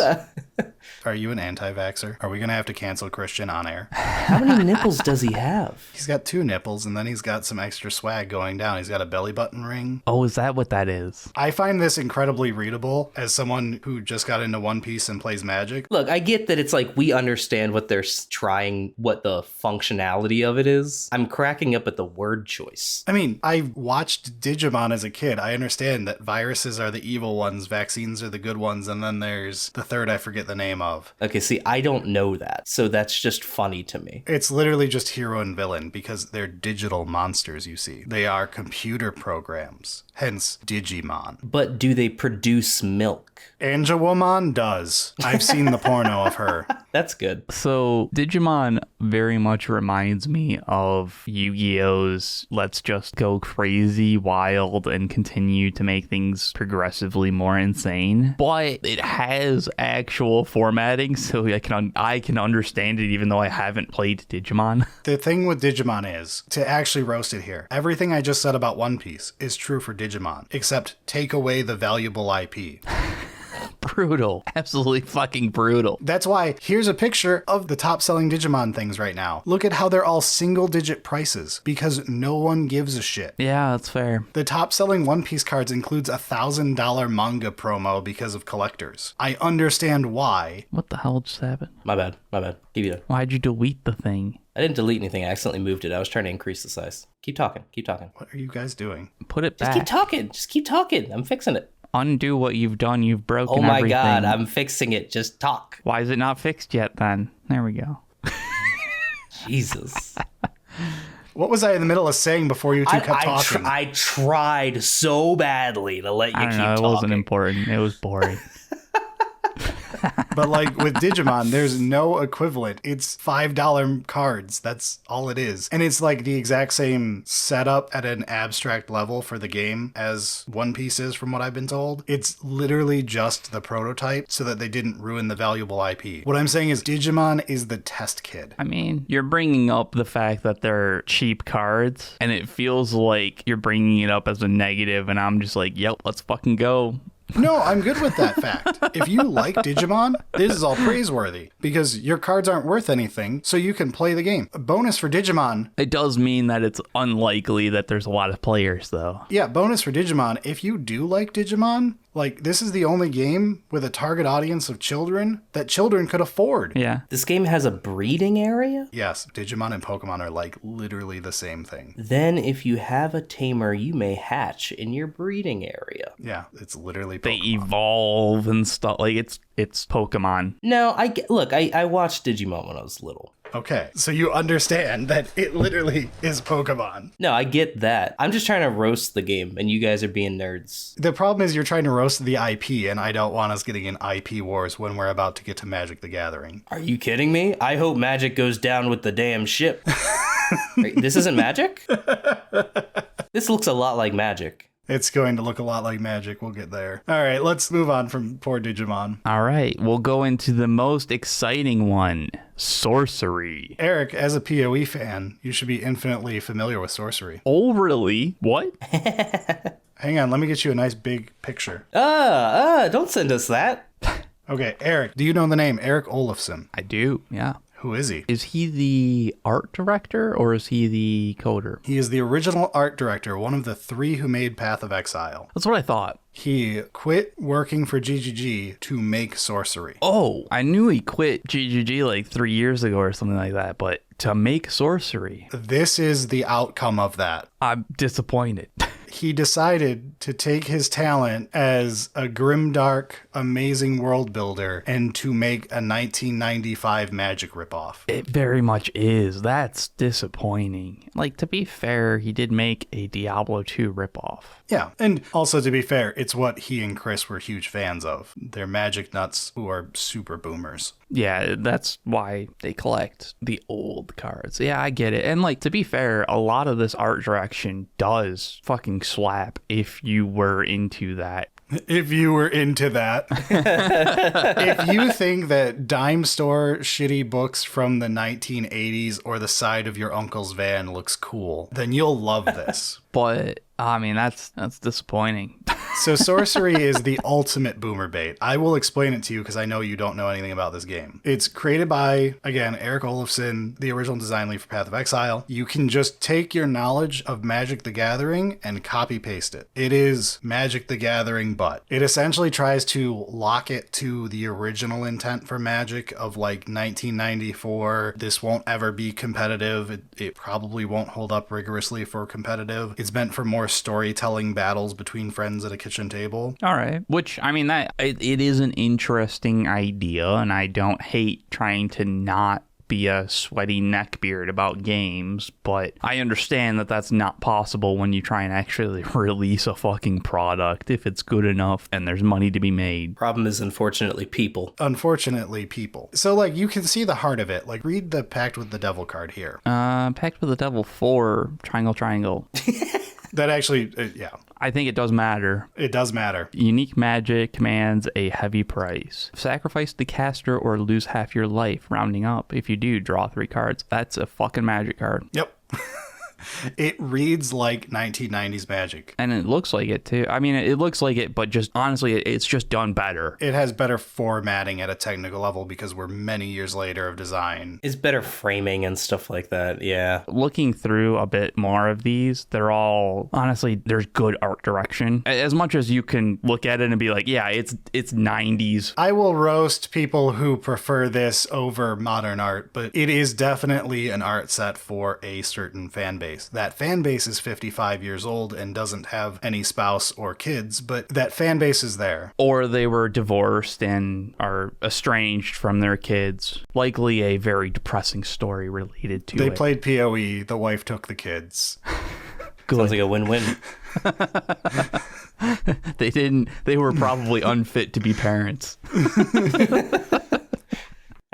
Are you an anti-vaxxer? Are we going to have to cancel Christian on air? How many nipples does he have? He's got 2 nipples, and then he's got some extra swag going down. He's got a belly button ring. Oh, is that what that is? I find this incredibly readable as someone who just got into One Piece and plays Magic. Look, I get that it's like we understand what they're trying, what the functionality of it is. I'm cracking up at the word choice. I mean, I watched Digimon as a kid. I understand that viruses are the evil ones, vaccines are the good ones, and then there's the third I forget the name of. Okay, see, I don't know that, so that's just funny to me. It's literally just hero and villain because they're digital monsters, you see. They are computer programs, hence Digimon. But do they produce milk? Angewomon does. I've seen the porno of her. That's good. So Digimon very much reminds me of Yu-Gi-Oh's let's just go crazy wild and continue to make things progressively more insane. But it has actual formatting, so I can understand it even though I haven't played Digimon. The thing with Digimon is, to actually roast it here, everything I just said about One Piece is true for Digimon, except take away the valuable IP. Brutal. Absolutely fucking brutal. That's why here's a picture of the top selling Digimon things right now. Look at how they're all single digit prices because no one gives a shit. Yeah, that's fair. The top selling One Piece cards includes $1,000 manga promo because of collectors. I understand why. What the hell just happened? My bad. Give you that. Why'd you delete the thing? I didn't delete anything. I accidentally moved it. I was trying to increase the size. Keep talking. What are you guys doing? Put it back. Just keep talking. I'm fixing it. Undo what you've done. You've broken everything. Oh my God, I'm fixing it. Just talk. Why is it not fixed yet then? There we go. Jesus. What was I in the middle of saying before you two kept talking? I tried so badly to let you keep talking. It wasn't important. It was boring. But like with Digimon, there's no equivalent. It's $5 cards. That's all it is. And it's like the exact same setup at an abstract level for the game as One Piece is, from what I've been told. It's literally just the prototype so that they didn't ruin the valuable IP. What I'm saying is Digimon is the test kid. I mean, you're bringing up the fact that they're cheap cards, and it feels like you're bringing it up as a negative, and I'm just like, yep, let's fucking go. No, I'm good with that fact. If you like Digimon, this is all praiseworthy because your cards aren't worth anything, so you can play the game. A bonus for Digimon. It does mean that it's unlikely that there's a lot of players, though. Yeah, bonus for Digimon. If you do like Digimon, Like, this is the only game with a target audience of children that children could afford. Yeah. This game has a breeding area? Yes, Digimon and Pokemon are like literally the same thing. Then if you have a tamer, you may hatch in your breeding area. Yeah, it's literally They Pokemon. evolve and stuff. Like, it's Pokemon. No, I watched Digimon when I was little. Okay, so you understand that it literally is Pokemon. No, I get that. I'm just trying to roast the game, and you guys are being nerds. The problem is you're trying to roast the IP, and I don't want us getting in IP wars when we're about to get to Magic the Gathering. Are you kidding me? I hope Magic goes down with the damn ship. This isn't Magic? This looks a lot like Magic. It's going to look a lot like Magic. We'll get there. All right, let's move on from poor Digimon. All right, we'll go into the most exciting one, Sorcery. Eric, as a PoE fan, you should be infinitely familiar with Sorcery. Oh, really? What? Hang on, let me get you a nice big picture. Don't send us that. Okay, Eric, do you know the name Eric Olafson? I do, yeah. Who is he? Is he the art director or is he the coder? He is the original art director, one of the 3 who made Path of Exile. That's what I thought. He quit working for GGG to make Sorcery. Oh, I knew he quit GGG like 3 years ago or something like that, but to make Sorcery, This is the outcome of that. I'm disappointed. He decided to take his talent as a grimdark, amazing world builder and to make a 1995 Magic ripoff. It very much is. That's disappointing. Like, to be fair, he did make a Diablo 2 ripoff. Yeah, and also to be fair, it's what he and Chris were huge fans of. They're Magic nuts who are super boomers. Yeah, that's why they collect the old cards. Yeah, I get it. And like, to be fair, a lot of this art direction does fucking slap if you were into that. If you were into that. If you think that dime store shitty books from the 1980s or the side of your uncle's van looks cool, then you'll love this. But I mean, that's disappointing. So Sorcery is the ultimate boomer bait. I will explain it to you because I know you don't know anything about this game. It's created by, again, Eric Olafson, the original design lead for Path of Exile. You can just take your knowledge of Magic the Gathering and copy paste it. It is Magic the Gathering, but it essentially tries to lock it to the original intent for Magic of like 1994. This won't ever be competitive. It probably won't hold up rigorously for competitive. It's meant for more storytelling battles between friends at a kitchen table. All right. Which, I mean, that it is an interesting idea, and I don't hate trying to not be a sweaty neckbeard about games, but I understand that that's not possible when you try and actually release a fucking product if it's good enough and there's money to be made. Problem is, unfortunately, people. Unfortunately, people. So, like, you can see the heart of it. Like, read the Pact with the Devil card here. Pact with the Devil 4, triangle. That actually, yeah. I think it does matter. It does matter. Unique magic commands a heavy price. Sacrifice the caster or lose half your life, rounding up. If you do, draw 3 cards. That's a fucking magic card. Yep. It reads like 1990s Magic. And it looks like it too. I mean, it looks like it, but just honestly, it's just done better. It has better formatting at a technical level because we're many years later of design. It's better framing and stuff like that, yeah. Looking through a bit more of these, they're all, honestly, there's good art direction. As much as you can look at it and be like, yeah, it's 90s. I will roast people who prefer this over modern art, but it is definitely an art set for a certain fan base. That fan base is 55 years old and doesn't have any spouse or kids, but that fan base is there. Or they were divorced and are estranged from their kids. Likely a very depressing story related to it. They played PoE, the wife took the kids. Sounds like a win-win. They were probably unfit to be parents.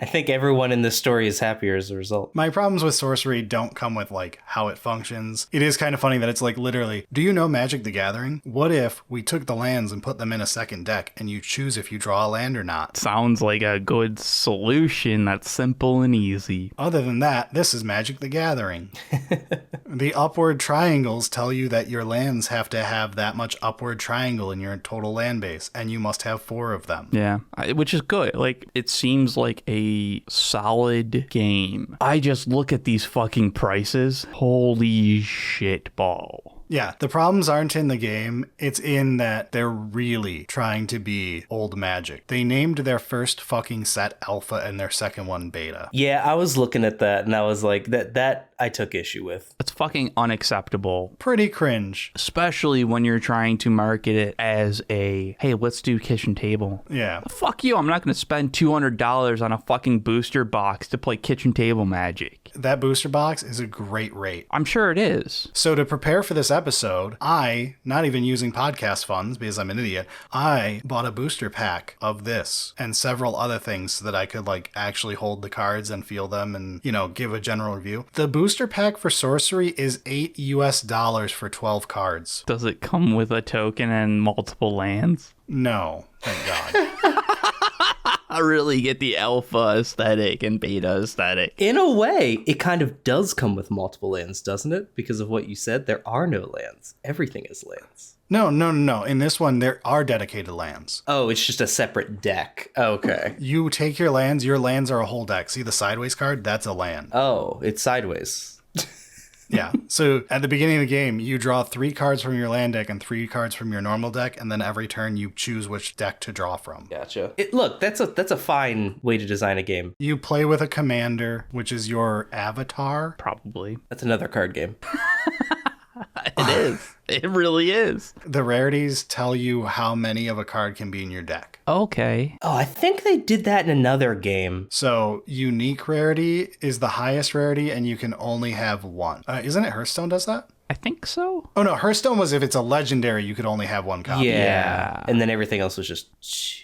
I think everyone in this story is happier as a result. My problems with Sorcery don't come with, like, how it functions. It is kind of funny that it's, like, literally, do you know Magic the Gathering? What if we took the lands and put them in a second deck, and you choose if you draw a land or not? Sounds like a good solution that's simple and easy. Other than that, this is Magic the Gathering. The upward triangles tell you that your lands have to have that much upward triangle in your total land base, and you must have 4 of them. Yeah, which is good. Like, it seems like a a solid game. I just look at these fucking prices. Holy shit ball. Yeah, the problems aren't in the game. It's in that they're really trying to be old Magic. They named their first fucking set Alpha and their second one Beta. Yeah, I was looking at that and I was like, that I took issue with. It's fucking unacceptable. Pretty cringe. Especially when you're trying to market it as a, hey, let's do kitchen table. Yeah. Fuck you, I'm not going to spend $200 on a fucking booster box to play kitchen table Magic. That booster box is a great rate. I'm sure it is. So to prepare for this episode, I, not even using podcast funds because I'm an idiot, I bought a booster pack of this and several other things so that I could like actually hold the cards and feel them and, you know, give a general review. The booster pack for Sorcery is $8 US for 12 cards. Does it come with a token and multiple lands? No, thank God. I really get the alpha aesthetic and beta aesthetic. In a way, it kind of does come with multiple lands, doesn't it? Because of what you said, there are no lands. Everything is lands. No. In this one, there are dedicated lands. Oh, it's just a separate deck. Okay. You take your lands are a whole deck. See the sideways card? That's a land. Oh, it's sideways. Yeah. So at the beginning of the game, you draw 3 cards from your land deck and 3 cards from your normal deck, and then every turn you choose which deck to draw from. Gotcha. Look, that's a fine way to design a game. You play with a commander, which is your avatar. Probably. That's another card game. It is. It really is. The rarities tell you how many of a card can be in your deck. Okay. Oh, I think they did that in another game. So unique rarity is the highest rarity, and you can only have one. Isn't it Hearthstone does that? I think so. Oh no, Hearthstone was if it's a legendary, you could only have one copy. Yeah. And then everything else was just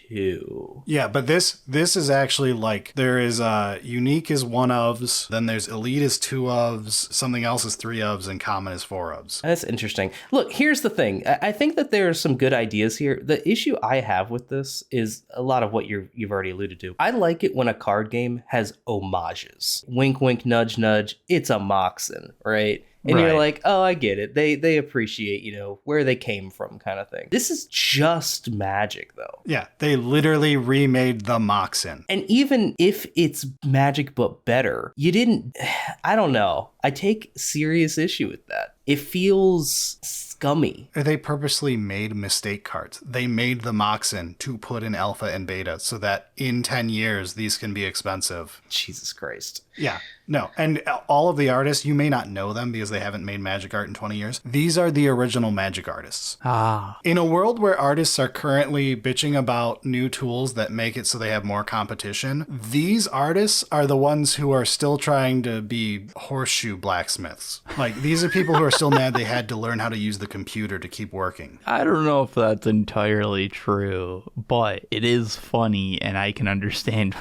2. Yeah, but this is actually like there is unique is 1 ofs, then there's elite is 2 ofs, something else is 3 ofs, and common is 4 ofs. That's interesting. Look, here's the thing. I think that there are some good ideas here. The issue I have with this is a lot of what you've already alluded to. I like it when a card game has homages. Wink, wink, nudge, nudge. It's a Moxen, right? And you're like, oh, I get it. They appreciate, you know, where they came from kind of thing. This is just Magic, though. Yeah, they literally remade the Moxen. And even if it's Magic but better, you didn't... I don't know. I take serious issue with that. It feels scummy. They purposely made mistake cards. They made the Moxen to put in alpha and beta so that in 10 years, these can be expensive. Jesus Christ. Yeah, no. And all of the artists, you may not know them because they haven't made Magic art in 20 years. These are the original Magic artists. Ah. In a world where artists are currently bitching about new tools that make it so they have more competition, these artists are the ones who are still trying to be horseshoe blacksmiths. Like, these are people who are still mad they had to learn how to use the computer to keep working. I don't know if that's entirely true, but it is funny and I can understand.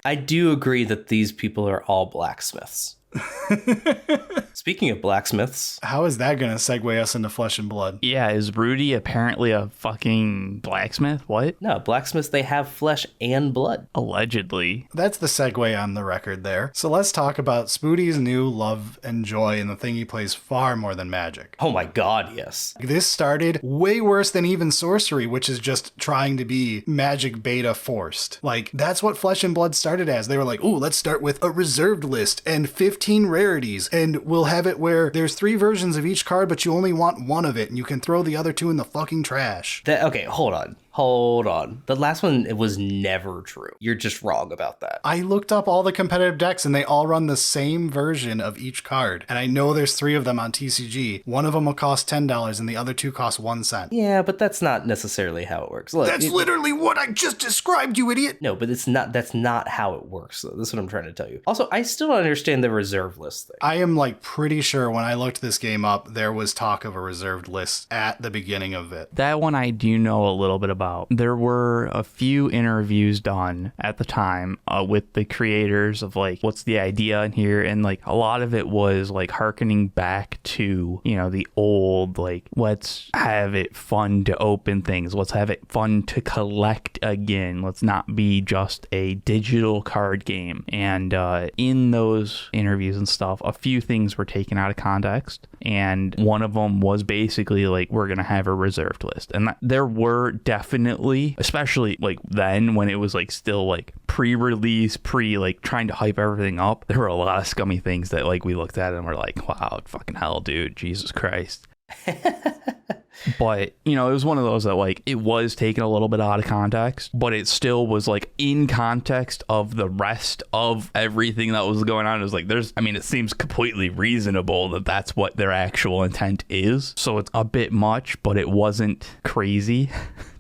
I do agree that these people are all blacksmiths. Speaking of blacksmiths, How is that going to segue us into Flesh and Blood? Yeah, is Rudy apparently a fucking blacksmith? What? no, blacksmiths, they have flesh and blood. Allegedly. That's the segue on the record there. So let's talk about Spoody's new love and joy in the thing he plays far more than Magic. Oh my god, yes. This started way worse than even Sorcery, which is just trying to be Magic beta forced. Like, that's what Flesh and Blood started as. They were like, ooh, let's start with a reserved list and 15 rarities, and we'll have it where there's 3 versions of each card, but you only want 1 of it, and you can throw the other 2 in the fucking trash. Okay, hold on. The last one, it was never true. You're just wrong about that. I looked up all the competitive decks, and they all run the same version of each card. And I know there's 3 of them on TCG. One of them will cost $10, and the other 2 cost 1 cent. Yeah, but that's not necessarily how it works. Look, That's literally what I just described, you idiot! No, but that's not how it works. So this is what I'm trying to tell you. Also, I still don't understand the reserve list thing. I am like pretty sure when I looked this game up, there was talk of a reserved list at the beginning of it. That one I do know a little bit about. There were a few interviews done at the time with the creators of like, what's the idea in here? And like a lot of it was like hearkening back to, you know, the old, like, let's have it fun to open things. Let's have it fun to collect again. Let's not be just a digital card game. And in those interviews and stuff, a few things were taken out of context. And one of them was basically like, we're going to have a reserved list. And there were definitely definitely, especially like then when it was like still like pre-release, like trying to hype everything up, there were a lot of scummy things that like we looked at and we're like, wow, fucking hell, dude, Jesus Christ. But, you know, it was one of those that, like, it was taken a little bit out of context, but it still was, like, in context of the rest of everything that was going on. It was like, it seems completely reasonable that that's what their actual intent is. So it's a bit much, but it wasn't crazy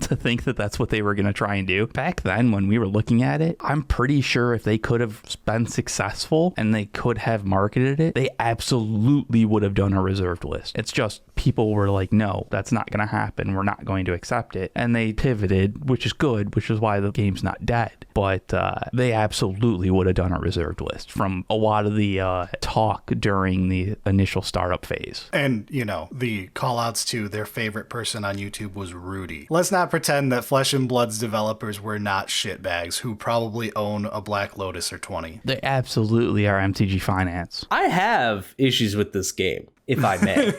to think that that's what they were going to try and do. Back then, when we were looking at it, I'm pretty sure if they could have been successful and they could have marketed it, they absolutely would have done a reserved list. It's just people were like, no, that's not going to happen. We're not going to accept it. And they pivoted, which is good, which is why the game's not dead. But they absolutely would have done a reserved list from a lot of the talk during the initial startup phase. And, you know, the call outs to their favorite person on YouTube was Rudy. Let's not pretend that Flesh and Blood's developers were not shitbags who probably own a Black Lotus or 20. They absolutely are MTG Finance. I have issues with this game, if I may.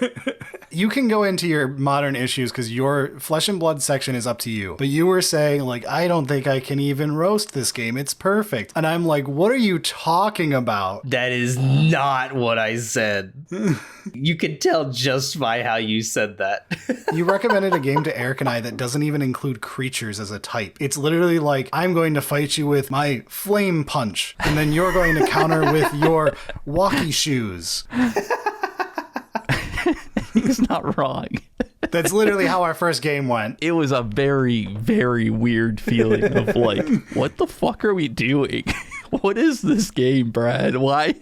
You can go into your modern issues because your Flesh and Blood section is up to you. But you were saying, like, I don't think I can even roast this game. It's perfect. And I'm like, what are you talking about? That is not what I said. You can tell just by how you said that. You recommended a game to Eric and I that doesn't even include creatures as a type. It's literally like, I'm going to fight you with my flame punch, and then you're going to counter with your walkie shoes. He's not wrong. That's literally how our first game went. It was a very, very weird feeling of like, what the fuck are we doing? What is this game, Brad? Why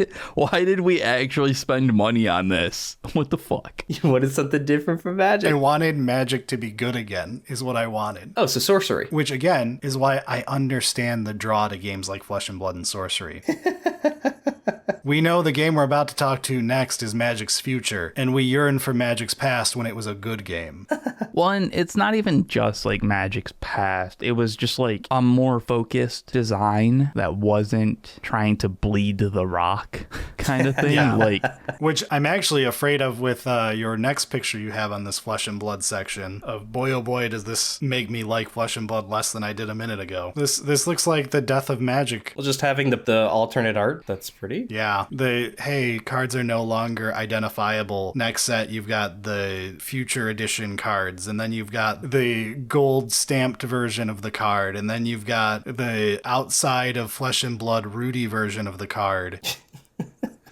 did we actually spend money on this? What the fuck? You wanted something different from Magic. I wanted Magic to be good again, is what I wanted. Oh, so Sorcery. Which, again, is why I understand the draw to games like Flesh and Blood and Sorcery. We know the game we're about to talk to next is Magic's future, and we yearn for Magic's past when it was a good game. Well, and it's not even just like Magic's past. It was just like a more focused design that wasn't trying to bleed the rock kind of thing. Yeah. Like, which I'm actually afraid of with your next picture you have on this Flesh and Blood section of boy, oh boy, does this make me like Flesh and Blood less than I did a minute ago. This looks like the death of Magic. Well, just having the alternate art, that's pretty. Yeah. Hey, cards are no longer identifiable. Next set, you've got the future edition cards, and then you've got the gold stamped version of the card, and then you've got the outside of Flesh and Blood Rudy version of the card.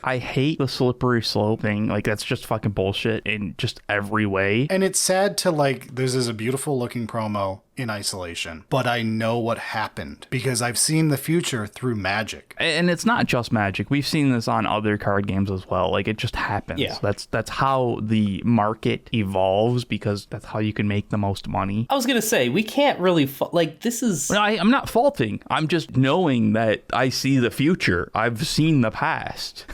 I hate the slippery slope thing. Like, that's just fucking bullshit in just every way. And it's sad to, like, this is a beautiful looking promo in isolation, but I know what happened because I've seen the future through Magic. And it's not just Magic. We've seen this on other card games as well. Like, it just happens. Yeah. That's how the market evolves, because that's how you can make the most money. I was going to say, we can't really, this is... No, I'm not faulting. I'm just knowing that I see the future. I've seen the past.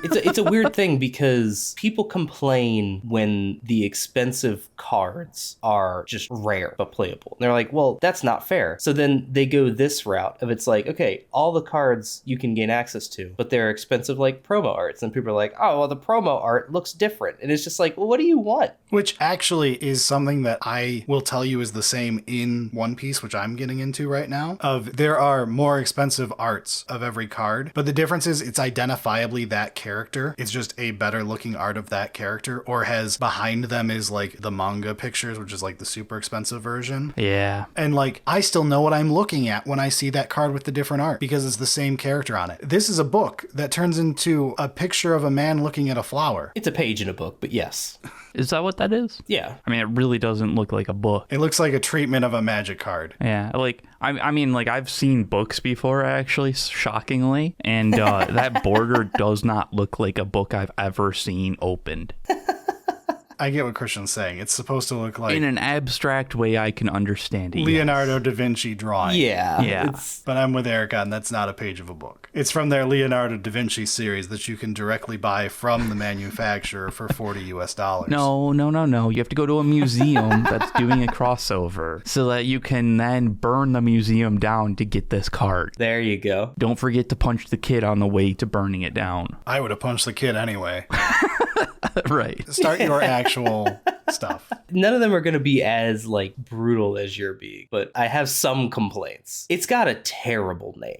It's a weird thing because people complain when the expensive cards are just rare but playable. And they're like, well, that's not fair. So then they go this route of it's like, okay, all the cards you can gain access to, but they're expensive like promo arts. And people are like, oh, well, the promo art looks different. And it's just like, well, what do you want? Which actually is something that I will tell you is the same in One Piece, which I'm getting into right now. There are more expensive arts of every card, but the difference is it's identifiably that character. It's just a better looking art of that character, or has behind them is like the manga pictures, which is like the super expensive version. Yeah. And like, I still know what I'm looking at when I see that card with the different art because it's the same character on it. This is a book that turns into a picture of a man looking at a flower. It's a page in a book, but yes. Is that what that is? Yeah. I mean, it really doesn't look like a book. It looks like a treatment of a Magic card. Yeah, like, I mean, like, I've seen books before, actually, shockingly, and that border does not look like a book I've ever seen opened. I get what Christian's saying. It's supposed to look like... in an abstract way I can understand it. Leonardo da Vinci drawing. Yeah. Yeah. But I'm with Eric on that's not a page of a book. It's from their Leonardo da Vinci series that you can directly buy from the manufacturer for $40 US. No. You have to go to a museum that's doing a crossover so that you can then burn the museum down to get this card. There you go. Don't forget to punch the kid on the way to burning it down. I would have punched the kid anyway. Right. Start your actual stuff. None of them are going to be as like brutal as you're being, but I have some complaints. It's got a terrible name.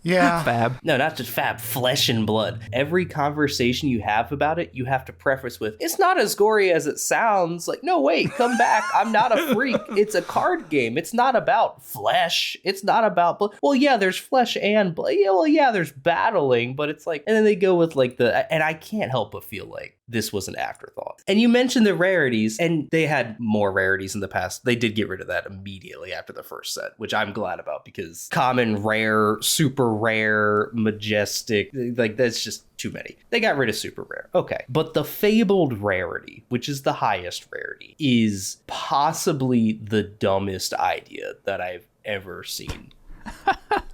Yeah. Fab. No, not just fab, flesh and blood. Every conversation you have about it, you have to preface with, it's not as gory as it sounds. Like, no, wait, come back. I'm not a freak. It's a card game. It's not about flesh. It's not about blood. Well, yeah, there's flesh and blood. Yeah, well, yeah, there's battling, but it's like, and then they go with like and I can't help but feel like this was an afterthought. And you mentioned the rarities, and they had more rarities in the past. They did get rid of that immediately after the first set, which I'm glad about, because common, rare, super rare, majestic, like that's just too many. They got rid of super rare. Okay. But the fabled rarity, which is the highest rarity, is possibly the dumbest idea that I've ever seen.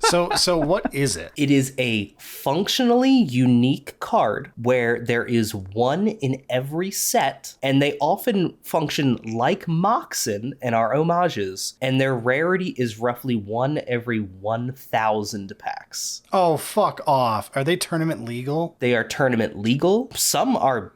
So what is it? It is a functionally unique card where there is one in every set, and they often function like Moxen and are homages, and their rarity is roughly one every 1,000 packs. Oh, fuck off. Are they tournament legal? They are tournament legal. Some are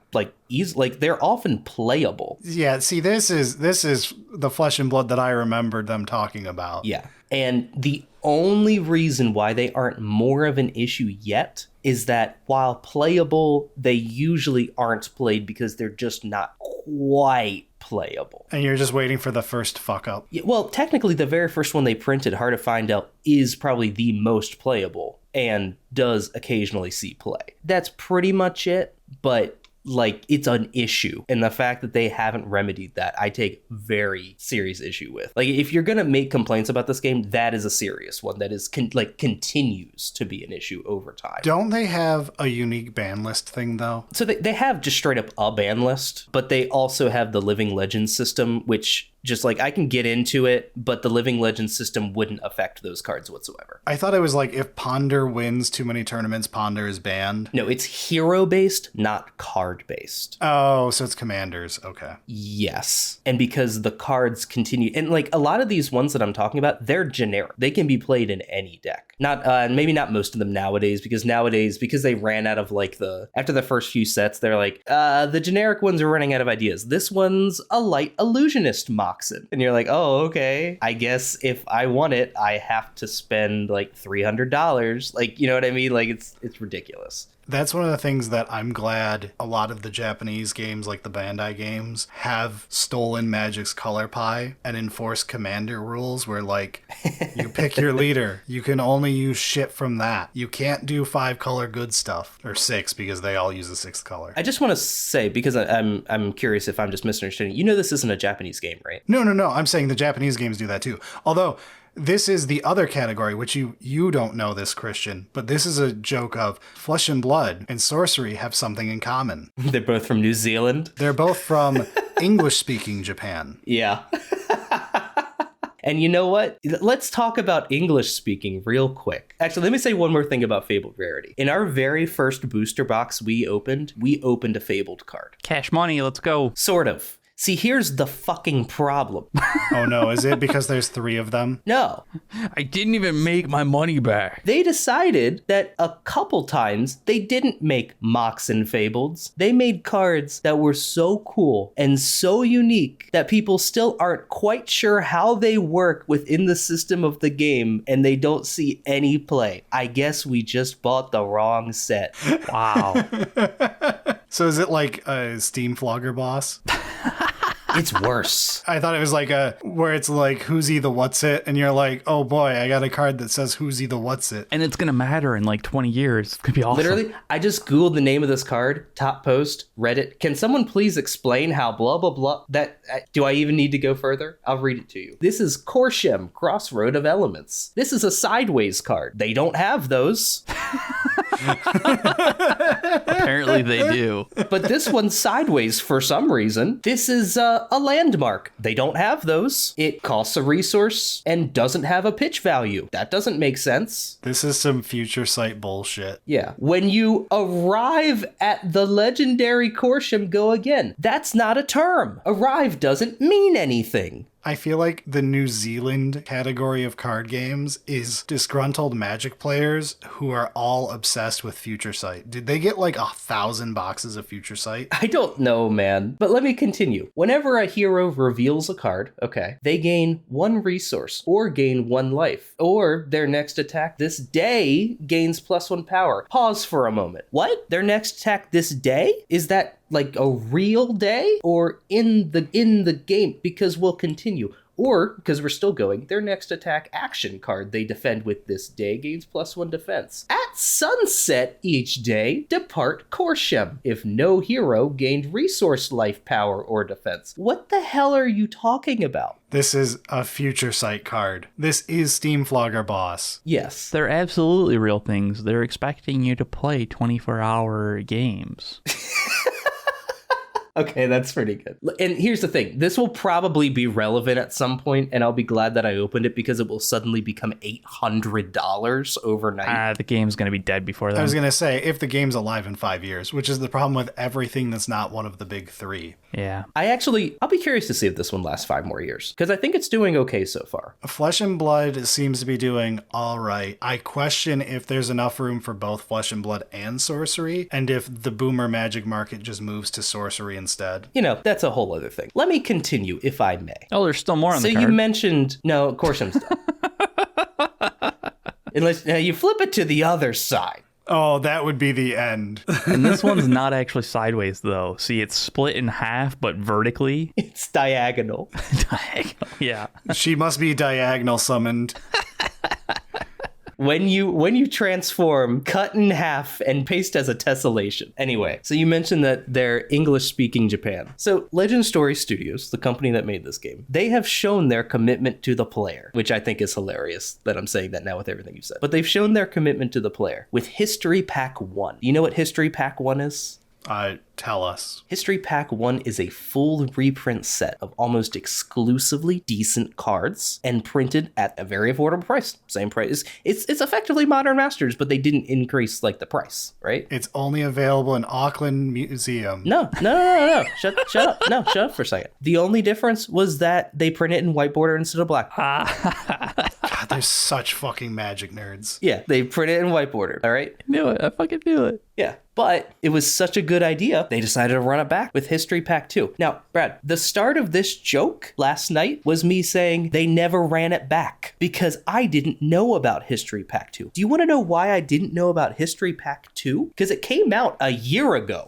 they're often playable. Yeah, see, this is the flesh and blood that I remembered them talking about. Yeah. And the only reason why they aren't more of an issue yet is that while playable, they usually aren't played because they're just not quite playable. And you're just waiting for the first fuck up. Yeah, well, technically, the very first one they printed, Hard to Find Out, is probably the most playable and does occasionally see play. That's pretty much it, but like, it's an issue. And the fact that they haven't remedied that, I take very serious issue with. Like, if you're going to make complaints about this game, that is a serious one that is continues to be an issue over time. Don't they have a unique ban list thing, though? So they have just straight up a ban list, but they also have the Living Legends system, which just like, I can get into it, but the Living Legends system wouldn't affect those cards whatsoever. I thought it was like, if Ponder wins too many tournaments, Ponder is banned. No, it's hero-based, not card-based. Oh, so it's commanders. Okay. Yes. And because the cards continue, and like a lot of these ones that I'm talking about, they're generic. They can be played in any deck. Not, maybe not most of them nowadays, because they ran out of like after the first few sets, they're like, the generic ones are running out of ideas. This one's a light illusionist Moxen. And you're like, oh, okay. I guess if I want it, I have to spend like $300. Like, you know what I mean? Like, it's ridiculous. That's one of the things that I'm glad a lot of the Japanese games, like the Bandai games, have stolen Magic's color pie and enforced commander rules where, like, you pick your leader. You can only use shit from that. You can't do 5-color good stuff. Or 6, because they all use the 6th color. I just want to say, because I'm curious if I'm just misunderstanding. You know this isn't a Japanese game, right? No. I'm saying the Japanese games do that too. Although, this is the other category, which you don't know this, Christian, but this is a joke of Flesh and Blood and Sorcery have something in common. They're both from New Zealand. They're both from English-speaking Japan. Yeah. And you know what? Let's talk about English speaking real quick. Actually, let me say one more thing about Fabled Rarity. In our very first booster box we opened a Fabled card. Cash money, let's go. Sort of. See, here's the fucking problem. Oh no, is it because there's 3 of them? No. I didn't even make my money back. They decided that a couple times they didn't make Moxen Fableds. They made cards that were so cool and so unique that people still aren't quite sure how they work within the system of the game, and they don't see any play. I guess we just bought the wrong set. Wow. So is it like a Steam Flogger boss? It's worse. I thought it was like where it's like, who's he the what's it? And you're like, oh boy, I got a card that says who's he the what's it. And it's going to matter in like 20 years. It's going to be awesome. Literally, I just Googled the name of this card, top post, Reddit. Can someone please explain how blah, blah, blah, do I even need to go further? I'll read it to you. This is Korshem, Crossroad of Elements. This is a sideways card. They don't have those. Apparently they do. But this one's sideways for some reason. This is a landmark. They don't have those. It costs a resource and doesn't have a pitch value. That doesn't make sense. This is some future sight bullshit. Yeah. When you arrive at the legendary Korshem, go again. That's not a term. Arrive doesn't mean anything. I feel like the New Zealand category of card games is disgruntled Magic players who are all obsessed with Future Sight. Did they get like 1,000 boxes of Future Sight? I don't know, man. But let me continue. Whenever a hero reveals a card, okay, they gain 1 resource or gain 1 life, or their next attack this day gains +1 power. Pause for a moment. What? Their next attack this day? Is that like a real day or in the game? Because we'll continue. Or, because we're still going, their next attack action card they defend with this day gains +1 defense. At sunset each day, depart Korshem, if no hero gained resource, life, power, or defense. What the hell are you talking about? This is a Future Sight card. This is Steamflogger Boss. Yes. They're absolutely real things. They're expecting you to play 24-hour games. Okay, that's pretty good. And here's the thing. This will probably be relevant at some point, and I'll be glad that I opened it because it will suddenly become $800 overnight. The game's going to be dead before then. I was going to say, if the game's alive in 5 years, which is the problem with everything that's not one of the big 3. Yeah. I'll be curious to see if this one lasts 5 more years, because I think it's doing okay so far. Flesh and Blood seems to be doing all right. I question if there's enough room for both Flesh and Blood and Sorcery, and if the boomer Magic market just moves to Sorcery instead. You know, that's a whole other thing. Let me continue, if I may. Oh, there's still more on the So card. you mentioned... No, Korshem's done. Unless you flip it to the other side. Oh, that would be the end. And this one's not actually sideways, though. See, it's split in half, but vertically. It's diagonal. Diagonal. Yeah. She must be diagonal summoned. When you transform, cut in half, and paste as a tessellation. Anyway, so you mentioned that they're English-speaking Japan. So Legend Story Studios, the company that made this game, they have shown their commitment to the player, which I think is hilarious that I'm saying that now with everything you said. But they've shown their commitment to the player with History Pack 1. You know what History Pack 1 is? Tell us. History Pack 1 is a full reprint set of almost exclusively decent cards and printed at a very affordable price. Same price. It's effectively Modern Masters, but they didn't increase like the price, right? It's only available in Auckland Museum. No. Shut up. No, shut up for a second. The only difference was that they print it in white border instead of black. God, they're such fucking Magic nerds. Yeah, they print it in white border, all right? Knew it. I fucking knew it. Yeah, but it was such a good idea, they decided to run it back with History Pack 2. Now, Brad, the start of this joke last night was me saying they never ran it back because I didn't know about History Pack 2. Do you want to know why I didn't know about History Pack 2? Because it came out a year ago.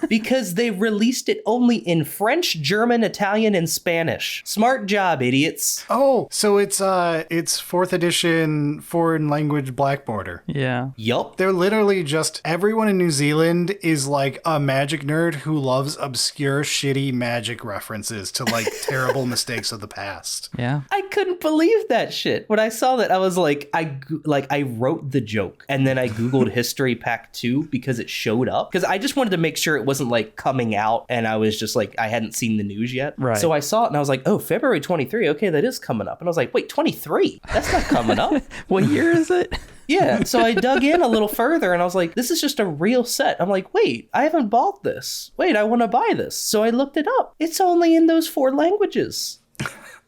Because they released it only in French, German, Italian, and Spanish. Smart job, idiots. Oh, so it's 4th edition foreign language black border. Yeah. Yup. They're literally just everyone in New Zealand is like a Magic nerd who loves obscure, shitty Magic references to like terrible mistakes of the past. Yeah. I couldn't believe that shit. When I saw that, I was like, I wrote the joke and then I Googled History Pack 2 because it showed up. Because I just wanted to make sure it wasn't like coming out and I was just like, I hadn't seen the news yet. Right. So I saw it and I was like, oh, February 23. Okay, that is coming up. And I was like, wait, 23? That's not coming up. What year is it? Yeah, so I dug in a little further and I was like, this is just a real set. I'm like, wait, I haven't bought this. Wait, I want to buy this. So I looked it up. It's only in those 4 languages.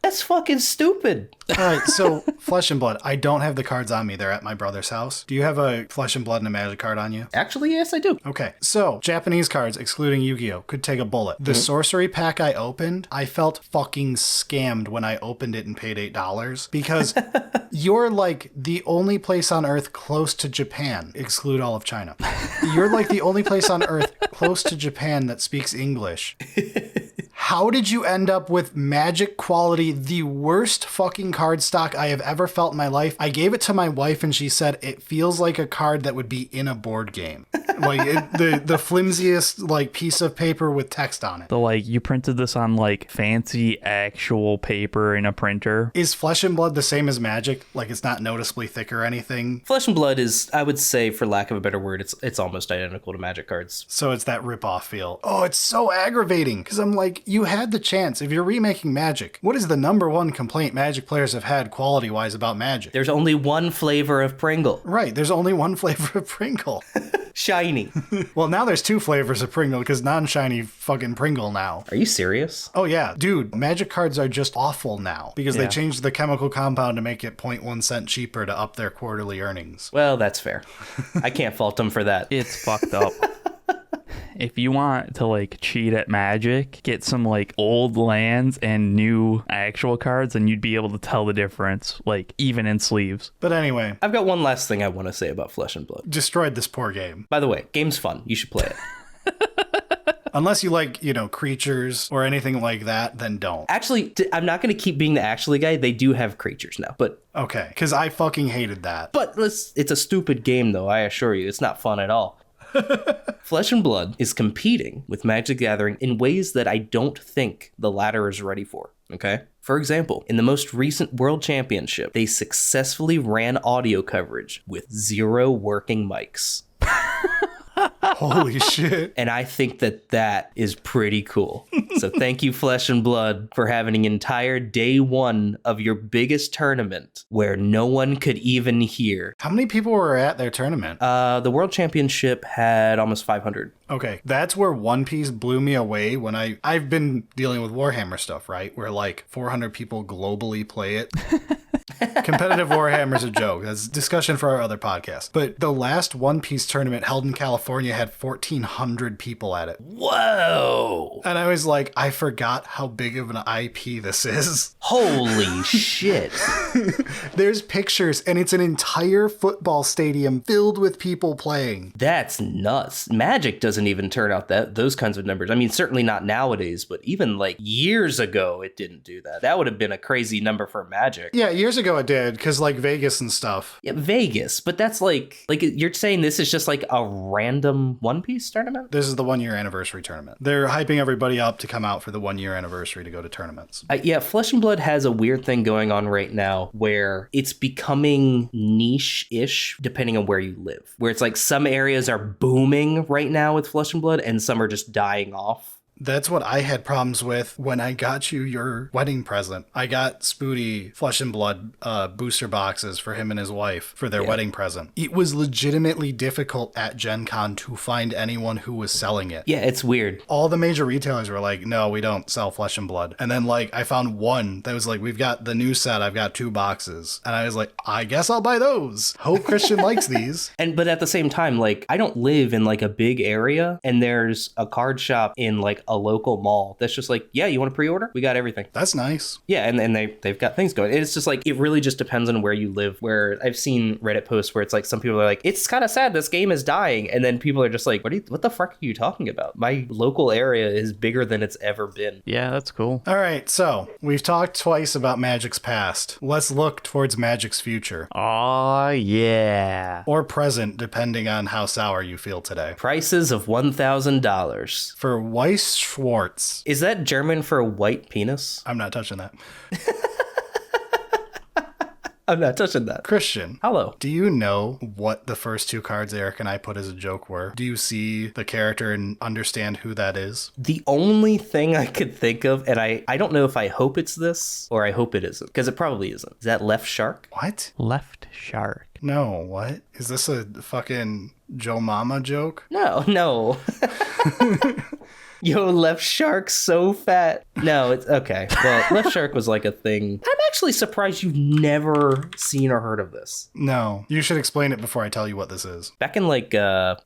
That's fucking stupid. All right, so Flesh and Blood. I don't have the cards on me. They're at my brother's house. Do you have a Flesh and Blood and a Magic card on you? Actually, yes, I do. Okay, so Japanese cards, excluding Yu-Gi-Oh, could take a bullet. The Sorcery pack I opened, I felt fucking scammed when I opened it and paid $8 because you're like the only place on Earth close to Japan, exclude all of China. You're like the only place on Earth close to Japan that speaks English. How did you end up with Magic quality, the worst fucking card stock I have ever felt in my life? I gave it to my wife and she said it feels like a card that would be in a board game. Like the flimsiest like piece of paper with text on it. So, like, you printed this on, like, fancy actual paper in a printer. Is Flesh and Blood the same as Magic? Like, it's not noticeably thick or anything? Flesh and Blood is, I would say, for lack of a better word, it's almost identical to Magic cards. So it's that rip-off feel. Oh, it's so aggravating because I'm like, you you had the chance. If you're remaking Magic, what is the number one complaint Magic players have had quality-wise about Magic? There's only one flavor of Pringle. Right, there's only one flavor of Pringle. Shiny. Well, now there's two flavors of Pringle because non-shiny fucking Pringle now. Are you serious? Oh yeah, dude, Magic cards are just awful now because they changed the chemical compound to make it 0.1 cent cheaper to up their quarterly earnings. Well, that's fair. I can't fault them for that. It's fucked up. If you want to like cheat at Magic, get some like old lands and new actual cards, and you'd be able to tell the difference, like even in sleeves. But anyway, I've got one last thing I want to say about Flesh and Blood. destroyed this poor game. By the way, game's fun. You should play it. Unless you like, creatures or anything like that, then don't. Actually, I'm not going to keep being the actually guy. They do have creatures now, but Okay, because I fucking hated that. it's a stupid game, though. I assure you, it's not fun at all. Flesh and Blood is competing with Magic the Gathering in ways that I don't think the latter is ready for. Okay? For example, in the most recent World Championship, they successfully ran audio coverage with 0 working mics. Holy shit. And I think that is pretty cool. So thank you, Flesh and Blood, for having an entire day one of your biggest tournament where no one could even hear. How many people were at their tournament? The World Championship had almost 500. Okay, that's where One Piece blew me away when I've been dealing with Warhammer stuff, right? Where like 400 people globally play it. Competitive Warhammer's a joke. That's a discussion for our other podcast. But the last One Piece tournament held in California had 1,400 people at it. Whoa! And I was like, I forgot how big of an IP this is. Holy shit. There's pictures, and it's an entire football stadium filled with people playing. That's nuts. Magic doesn't even turn out those kinds of numbers. I mean, certainly not nowadays, but even like years ago, it didn't do that. That would have been a crazy number for Magic. Yeah, years ago it did, because like Vegas and stuff. Yeah, Vegas, but that's like you're saying this is just like a random One Piece tournament? This is the 1 year anniversary tournament. They're hyping everybody up to come out for the 1 year anniversary to go to tournaments. Yeah, Flesh and Blood has a weird thing going on right now where it's becoming niche-ish depending on where you live. Where it's like some areas are booming right now with Flesh and Blood and some are just dying off. That's what I had problems with when I got you your wedding present. I got Spooty Flesh and Blood booster boxes for him and his wife for their wedding present. It was legitimately difficult at Gen Con to find anyone who was selling it. Yeah, it's weird. All the major retailers were like, no, we don't sell Flesh and Blood. And then like I found one that was like, we've got the new set, I've got 2 boxes. And I was like, I guess I'll buy those. Hope Christian likes these. But at the same time, like I don't live in like a big area and there's a card shop in like a local mall that's just like, yeah, you want to pre-order? We got everything. That's nice. Yeah, and they've got things going. It's just like, it really just depends on where you live, where I've seen Reddit posts where it's like, some people are like, it's kind of sad this game is dying. And then people are just like, what the fuck are you talking about? My local area is bigger than it's ever been. Yeah, that's cool. All right, so we've talked twice about Magic's past. Let's look towards Magic's future. Oh, yeah. Or present, depending on how sour you feel today. Prices of $1,000. For Weiss Schwarz. Is that German for white penis? I'm not touching that. I'm not touching that. Christian. Hello. Do you know what the first 2 cards Eric and I put as a joke were? Do you see the character and understand who that is? The only thing I could think of, and I don't know if I hope it's this or I hope it isn't, because it probably isn't. Is that Left Shark? What? Left shark. No, what? Is this a fucking Joe Mama joke? No. Yo, Left Shark so fat. No, it's okay. Well, Left Shark was like a thing. I'm actually surprised you've never seen or heard of this. No. You should explain it before I tell you what this is. Back in like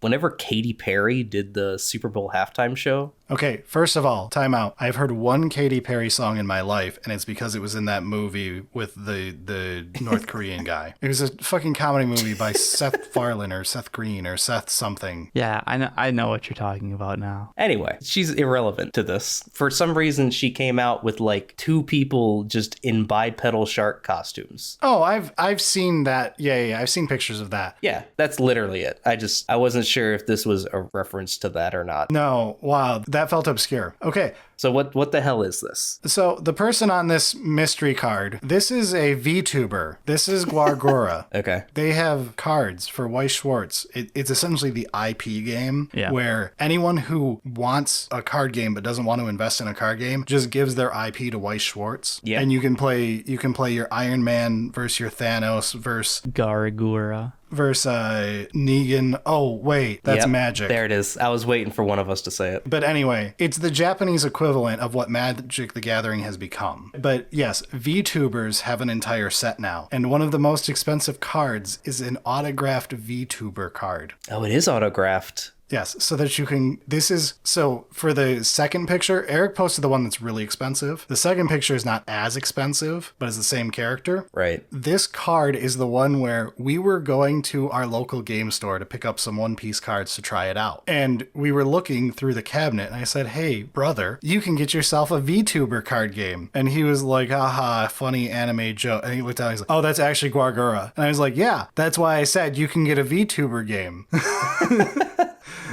whenever Katy Perry did the Super Bowl halftime show. Okay, first of all, time out. I've heard one Katy Perry song in my life, and it's because it was in that movie with the North Korean guy. It was a fucking comedy movie by Seth MacFarlane or Seth Green or Seth something. Yeah, I know what you're talking about now. Anyway, she's irrelevant to this. For some reason, she came out with like 2 people just in bipedal shark costumes. Oh, I've seen that. Yeah, I've seen pictures of that. Yeah, that's literally it. I wasn't sure if this was a reference to that or not. No, wow, that felt obscure. Okay, So what the hell is this? So the person on this mystery card, this is a VTuber. This is Guargora. Okay. They have cards for Weiss Schwarz. It's essentially the IP game where anyone who wants a card game but doesn't want to invest in a card game just gives their IP to Weiss Schwarz. Yeah. And you can play your Iron Man versus your Thanos versus Garagura. Negan. Oh, wait, that's Magic. There it is. I was waiting for one of us to say it. But anyway, it's the Japanese equivalent of what Magic the Gathering has become. But yes, VTubers have an entire set now. And one of the most expensive cards is an autographed VTuber card. Oh, it is autographed. Yes, so that you can, so for the second picture, Eric posted the one that's really expensive. The second picture is not as expensive, but it's the same character. Right. This card is the one where we were going to our local game store to pick up some One Piece cards to try it out. And we were looking through the cabinet and I said, hey, brother, you can get yourself a VTuber card game. And he was like, haha, funny anime joke. And he looked out and he's like, oh, that's actually Guargora. And I was like, yeah, that's why I said you can get a VTuber game.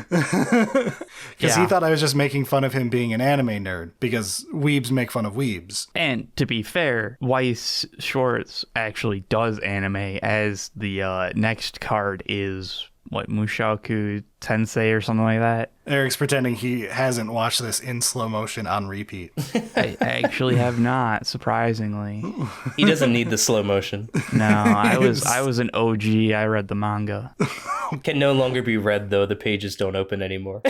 Because he thought I was just making fun of him being an anime nerd, because weebs make fun of weebs. And to be fair, Weiss Schwarz actually does anime, as the next card is, Mushoku Tensei or something like that. Eric's pretending he hasn't watched this in slow motion on repeat. I actually have not, surprisingly. He doesn't need the slow motion. No, I was an OG. I read the manga. Can no longer be read, though. The pages don't open anymore.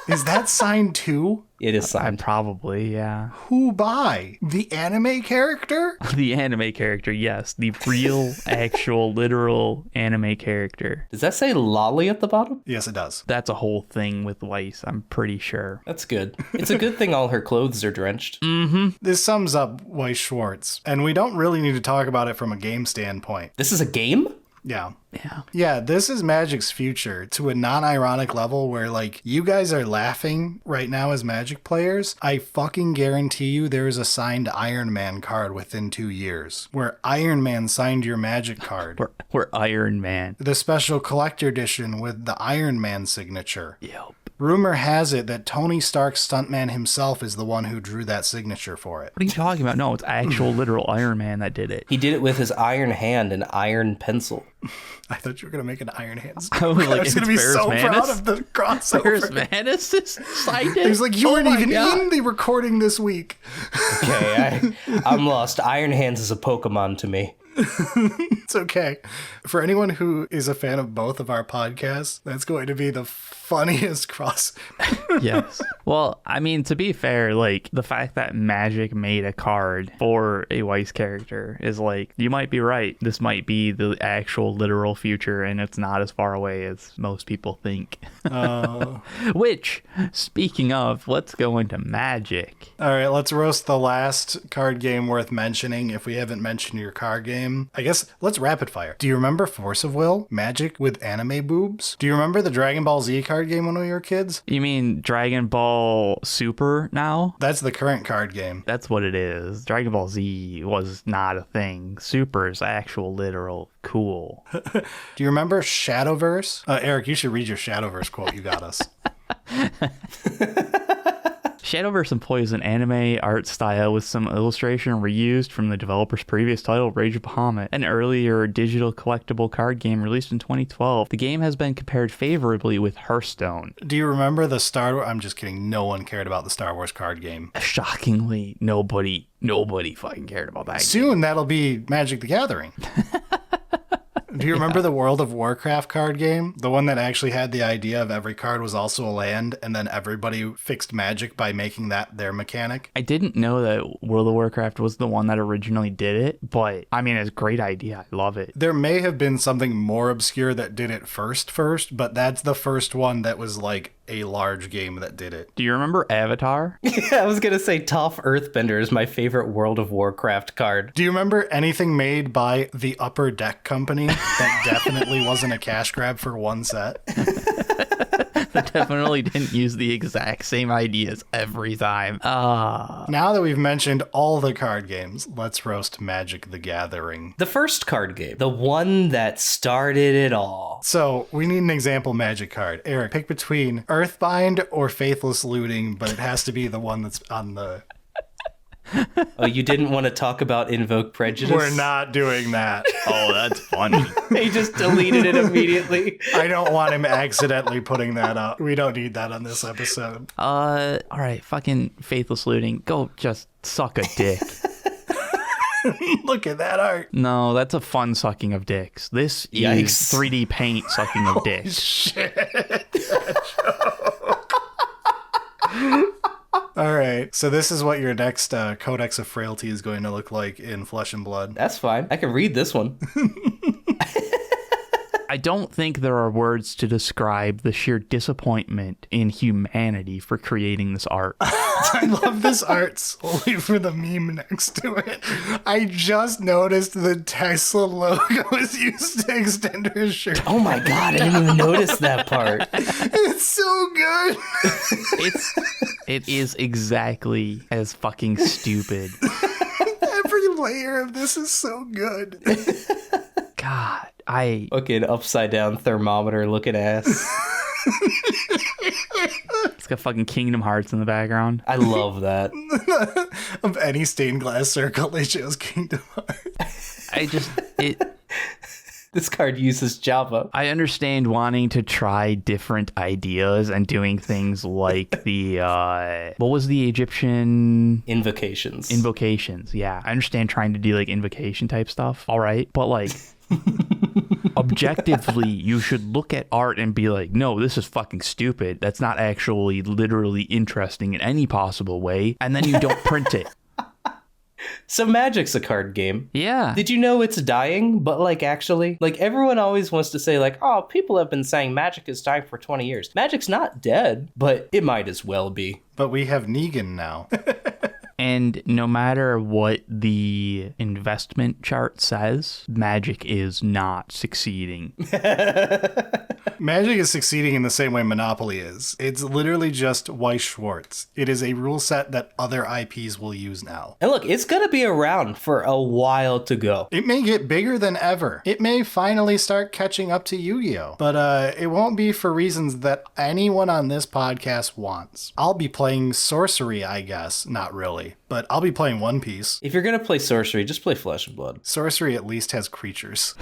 Is that signed too? It is signed. Probably, yeah. Who by? The anime character? The anime character, yes. The real, actual, literal anime character. Does that say lolly at the bottom? Yes, it does. That's a whole thing with Weiss, I'm pretty sure. That's good. It's a good thing all her clothes are drenched. Mm-hmm. This sums up Weiss Schwarz, and we don't really need to talk about it from a game standpoint. This is a game? Yeah. Yeah. Yeah, this is Magic's future to a non-ironic level where, you guys are laughing right now as Magic players. I fucking guarantee you there is a signed Iron Man card within 2 years where Iron Man signed your Magic card. We're Iron Man. The special collector edition with the Iron Man signature. Yep. Rumor has it that Tony Stark's stuntman himself is the one who drew that signature for it. What are you talking about? No, it's actual literal Iron Man that did it. He did it with his iron hand and iron pencil. I thought you were going to make an Iron Hands. I was like, going to be so proud of the crossover. Ferris Manus is signed it? He was like, you weren't even in the recording this week. Okay, I'm lost. Iron Hands is a Pokemon to me. It's okay. For anyone who is a fan of both of our podcasts, that's going to be the funniest cross. Yes. Well, I mean, to be fair, the fact that Magic made a card for a Weiss character is you might be right. This might be the actual literal future, and it's not as far away as most people think. Which, speaking of, let's go into Magic. All right, let's roast the last card game worth mentioning if we haven't mentioned your card game. I guess let's rapid fire. Do you remember Force of Will? Magic with anime boobs? Do you remember the Dragon Ball Z card game when we were kids? You mean Dragon Ball Super now? That's the current card game. That's what it is. Dragon Ball Z was not a thing. Super is actual literal cool. Do you remember Shadowverse? Eric, you should read your Shadowverse quote you got us. Shadowverse employs an anime art style with some illustration reused from the developer's previous title, Rage of Bahamut, an earlier digital collectible card game released in 2012. The game has been compared favorably with Hearthstone. Do you remember the Star Wars? I'm just kidding. No one cared about the Star Wars card game. Shockingly, nobody fucking cared about that Soon game. That'll be Magic the Gathering. Do you remember the World of Warcraft card game? The one that actually had the idea of every card was also a land, and then everybody fixed Magic by making that their mechanic? I didn't know that World of Warcraft was the one that originally did it, but I mean, it's a great idea. I love it. There may have been something more obscure that did it first, but that's the first one that was a large game that did it. Do you remember Avatar? Yeah, I was going to say Toph Earthbender is my favorite World of Warcraft card. Do you remember anything made by the Upper Deck Company that definitely wasn't a cash grab for one set? They definitely didn't use the exact same ideas every time. Now that we've mentioned all the card games, let's roast Magic the Gathering. The first card game, the one that started it all. So we need an example Magic card. Eric, pick between Earthbind or Faithless Looting, but it has to be the one that's on the... Oh, you didn't want to talk about Invoke Prejudice? We're not doing that. Oh, that's funny. He just deleted it immediately. I don't want him accidentally putting that up. We don't need that on this episode. All right, fucking Faithless Looting. Go just suck a dick. Look at that art. No, that's a fun sucking of dicks. This Yikes. is 3D paint sucking of dicks. Shit. All right. So this is what your next Codex of Frailty is going to look like in Flesh and Blood. That's fine. I can read this one. I don't think there are words to describe the sheer disappointment in humanity for creating this art. I love this art solely for the meme next to it. I just noticed the Tesla logo is used to extend her shirt. Oh my god, I didn't even notice that part. It's so good. It is exactly as fucking stupid. Every layer of this is so good. God, Fucking upside down thermometer looking ass. It's got fucking Kingdom Hearts in the background. I love that. Of any stained glass circle, they chose Kingdom Hearts. This card uses Java. I understand wanting to try different ideas and doing things like the, what was the Egyptian? Invocations. Invocations, yeah. I understand trying to do like invocation type stuff. All right. But like, objectively, you should look at art and be like, no, this is fucking stupid. That's not actually literally interesting in any possible way. And then you don't print it. So Magic's a card game. Yeah. Did you know it's dying? But like actually, like everyone always wants to say like, oh, people have been saying Magic is dying for 20 years. Magic's not dead, but it might as well be. But we have Negan now. And no matter what the investment chart says, Magic is not succeeding. Magic is succeeding in the same way Monopoly is. It's literally just Weiss Schwarz. It is a rule set that other IPs will use now. And look, it's going to be around for a while to go. It may get bigger than ever. It may finally start catching up to Yu-Gi-Oh! But it won't be for reasons that anyone on this podcast wants. I'll be playing Sorcery, I guess. Not really. But I'll be playing One Piece. If you're going to play Sorcery, just play Flesh and Blood. Sorcery at least has creatures.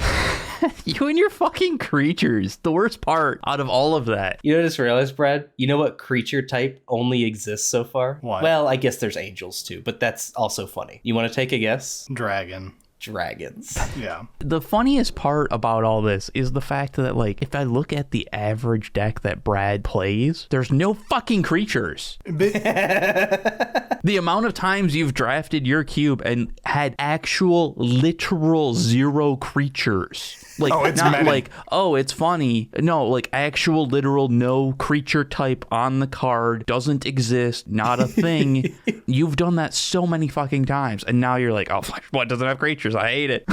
You and your fucking creatures. The worst part out of all of that. You know what I just realized, Brad? You know what creature type only exists so far? What? Well, I guess there's angels too, but that's also funny. You want to take a guess? Dragon. Dragons. Yeah. The funniest part about all this is the fact that, like, if I look at the average deck that Brad plays, there's no fucking creatures. The amount of times you've drafted your cube and had actual, literal zero creatures. Like, Oh, it's not many. like, oh, it's funny. No, like, actual, literal, no creature type on the card, doesn't exist, not a thing. You've done that so many fucking times. And now you're like, oh, what doesn't have creatures? I hate it.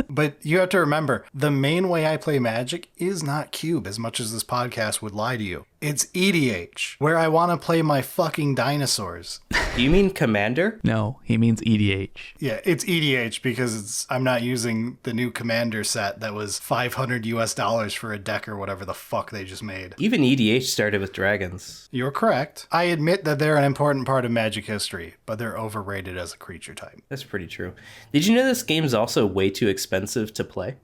But you have to remember, the main way I play Magic is not Cube, as much as this podcast would lie to you. It's EDH, where I want to play my fucking dinosaurs. Do you mean Commander? No, he means EDH. Yeah, it's EDH because I'm not using the new Commander set that was $500 US for a deck or whatever the fuck they just made. Even EDH started with dragons. You're correct. I admit that they're an important part of Magic history, but they're overrated as a creature type. That's pretty true. Did you know this game's also way too expensive to play?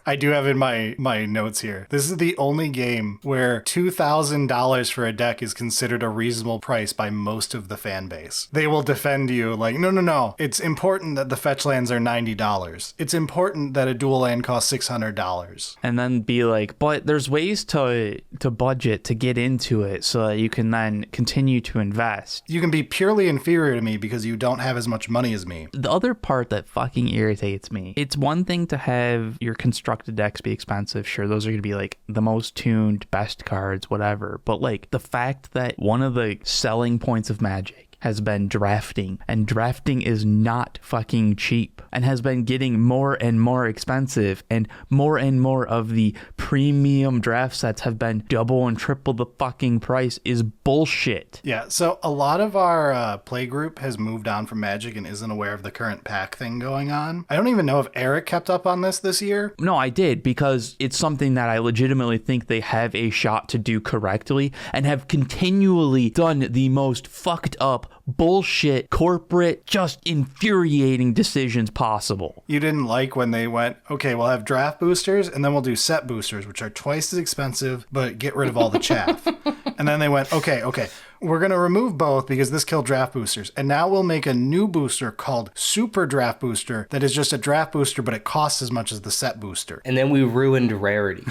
I do have in my notes here. This is the only game where $2,000 for a deck is considered a reasonable price by most of the fan base. They will defend you like, no. It's important that the fetch lands are $90. It's important that a dual land costs $600. And then be like, but there's ways to budget to get into it so that you can then continue to invest. You can be purely inferior to me because you don't have as much money as me. The other part that fucking irritates me, it's one thing to have your constructed decks be expensive. Sure, those are going to be like the most tuned, best cards, whatever. But like the fact that one of the selling points of Magic has been drafting. And drafting is not fucking cheap and has been getting more and more expensive. And more of the premium draft sets have been double and triple the fucking price is bullshit. Yeah, so a lot of our play group has moved on from Magic and isn't aware of the current pack thing going on. I don't even know if Eric kept up on this year. No, I did, because it's something that I legitimately think they have a shot to do correctly and have continually done the most fucked up bullshit, corporate, just infuriating decisions possible. You didn't like when they went, okay, we'll have draft boosters and then we'll do set boosters, which are twice as expensive, but get rid of all the chaff. And then they went, okay, we're going to remove both because this killed draft boosters. And now we'll make a new booster called Super Draft Booster that is just a draft booster, but it costs as much as the set booster. And then we ruined rarity.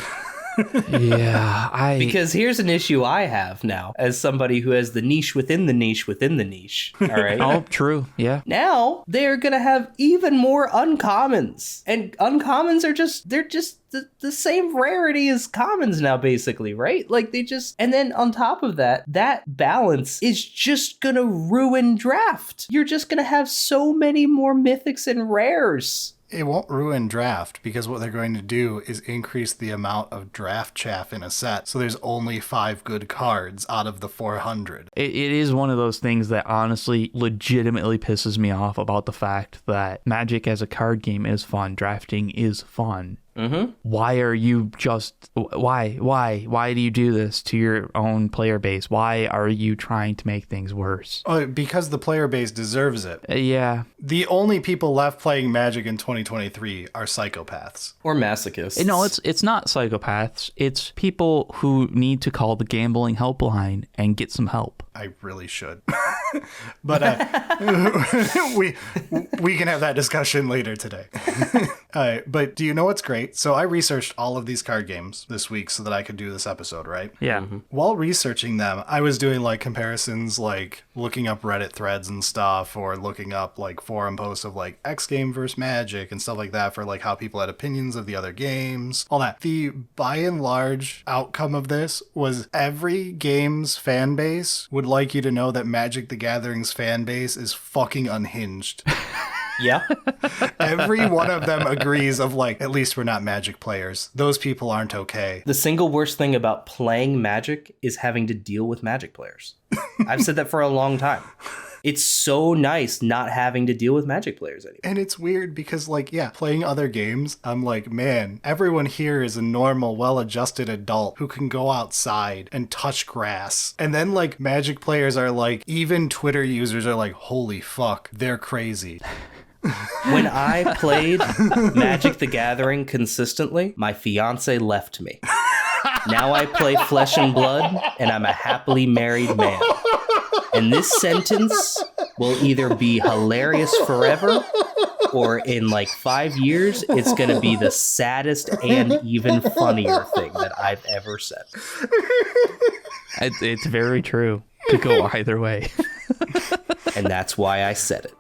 Yeah, because here's an issue I have now as somebody who has the niche within the niche within the niche. All right. Oh, true. Yeah. Now they're going to have even more uncommons. And uncommons are just the same rarity as commons now, basically, right? Like and then on top of that, that balance is just going to ruin draft. You're just going to have so many more mythics and rares. It won't ruin draft because what they're going to do is increase the amount of draft chaff in a set. So there's only 5 good cards out of the 400. It is one of those things that honestly legitimately pisses me off about the fact that Magic as a card game is fun. Drafting is fun. Mm-hmm. Why are you why do you do this to your own player base? Why are you trying to make things worse? Oh, because the player base deserves it. Yeah. The only people left playing Magic in 2023 are psychopaths. Or masochists. No, it's not psychopaths. It's people who need to call the gambling helpline and get some help. I really should. But we can have that discussion later today. But do you know what's great? So I researched all of these card games this week so that I could do this episode, right? Yeah. Mm-hmm. While researching them, I was doing like comparisons, like looking up Reddit threads and stuff, or looking up like forum posts of like X game versus Magic and stuff like that for like how people had opinions of the other games, all that. The by and large outcome of this was every game's fan base would like you to know that Magic the Gathering's fan base is fucking unhinged. Yeah. Every one of them agrees of like, at least we're not Magic players. Those people aren't okay. The single worst thing about playing Magic is having to deal with Magic players. I've said that for a long time. It's so nice not having to deal with Magic players anymore. And it's weird because, like, yeah, playing other games, I'm like, man, everyone here is a normal, well-adjusted adult who can go outside and touch grass. And then, like, Magic players are like, even Twitter users are like, holy fuck, they're crazy. When I played Magic the Gathering consistently, my fiance left me. Now I play Flesh and Blood, and I'm a happily married man. And this sentence will either be hilarious forever, or in like 5 years, it's going to be the saddest and even funnier thing that I've ever said. It's very true. Could go either way. And that's why I said it.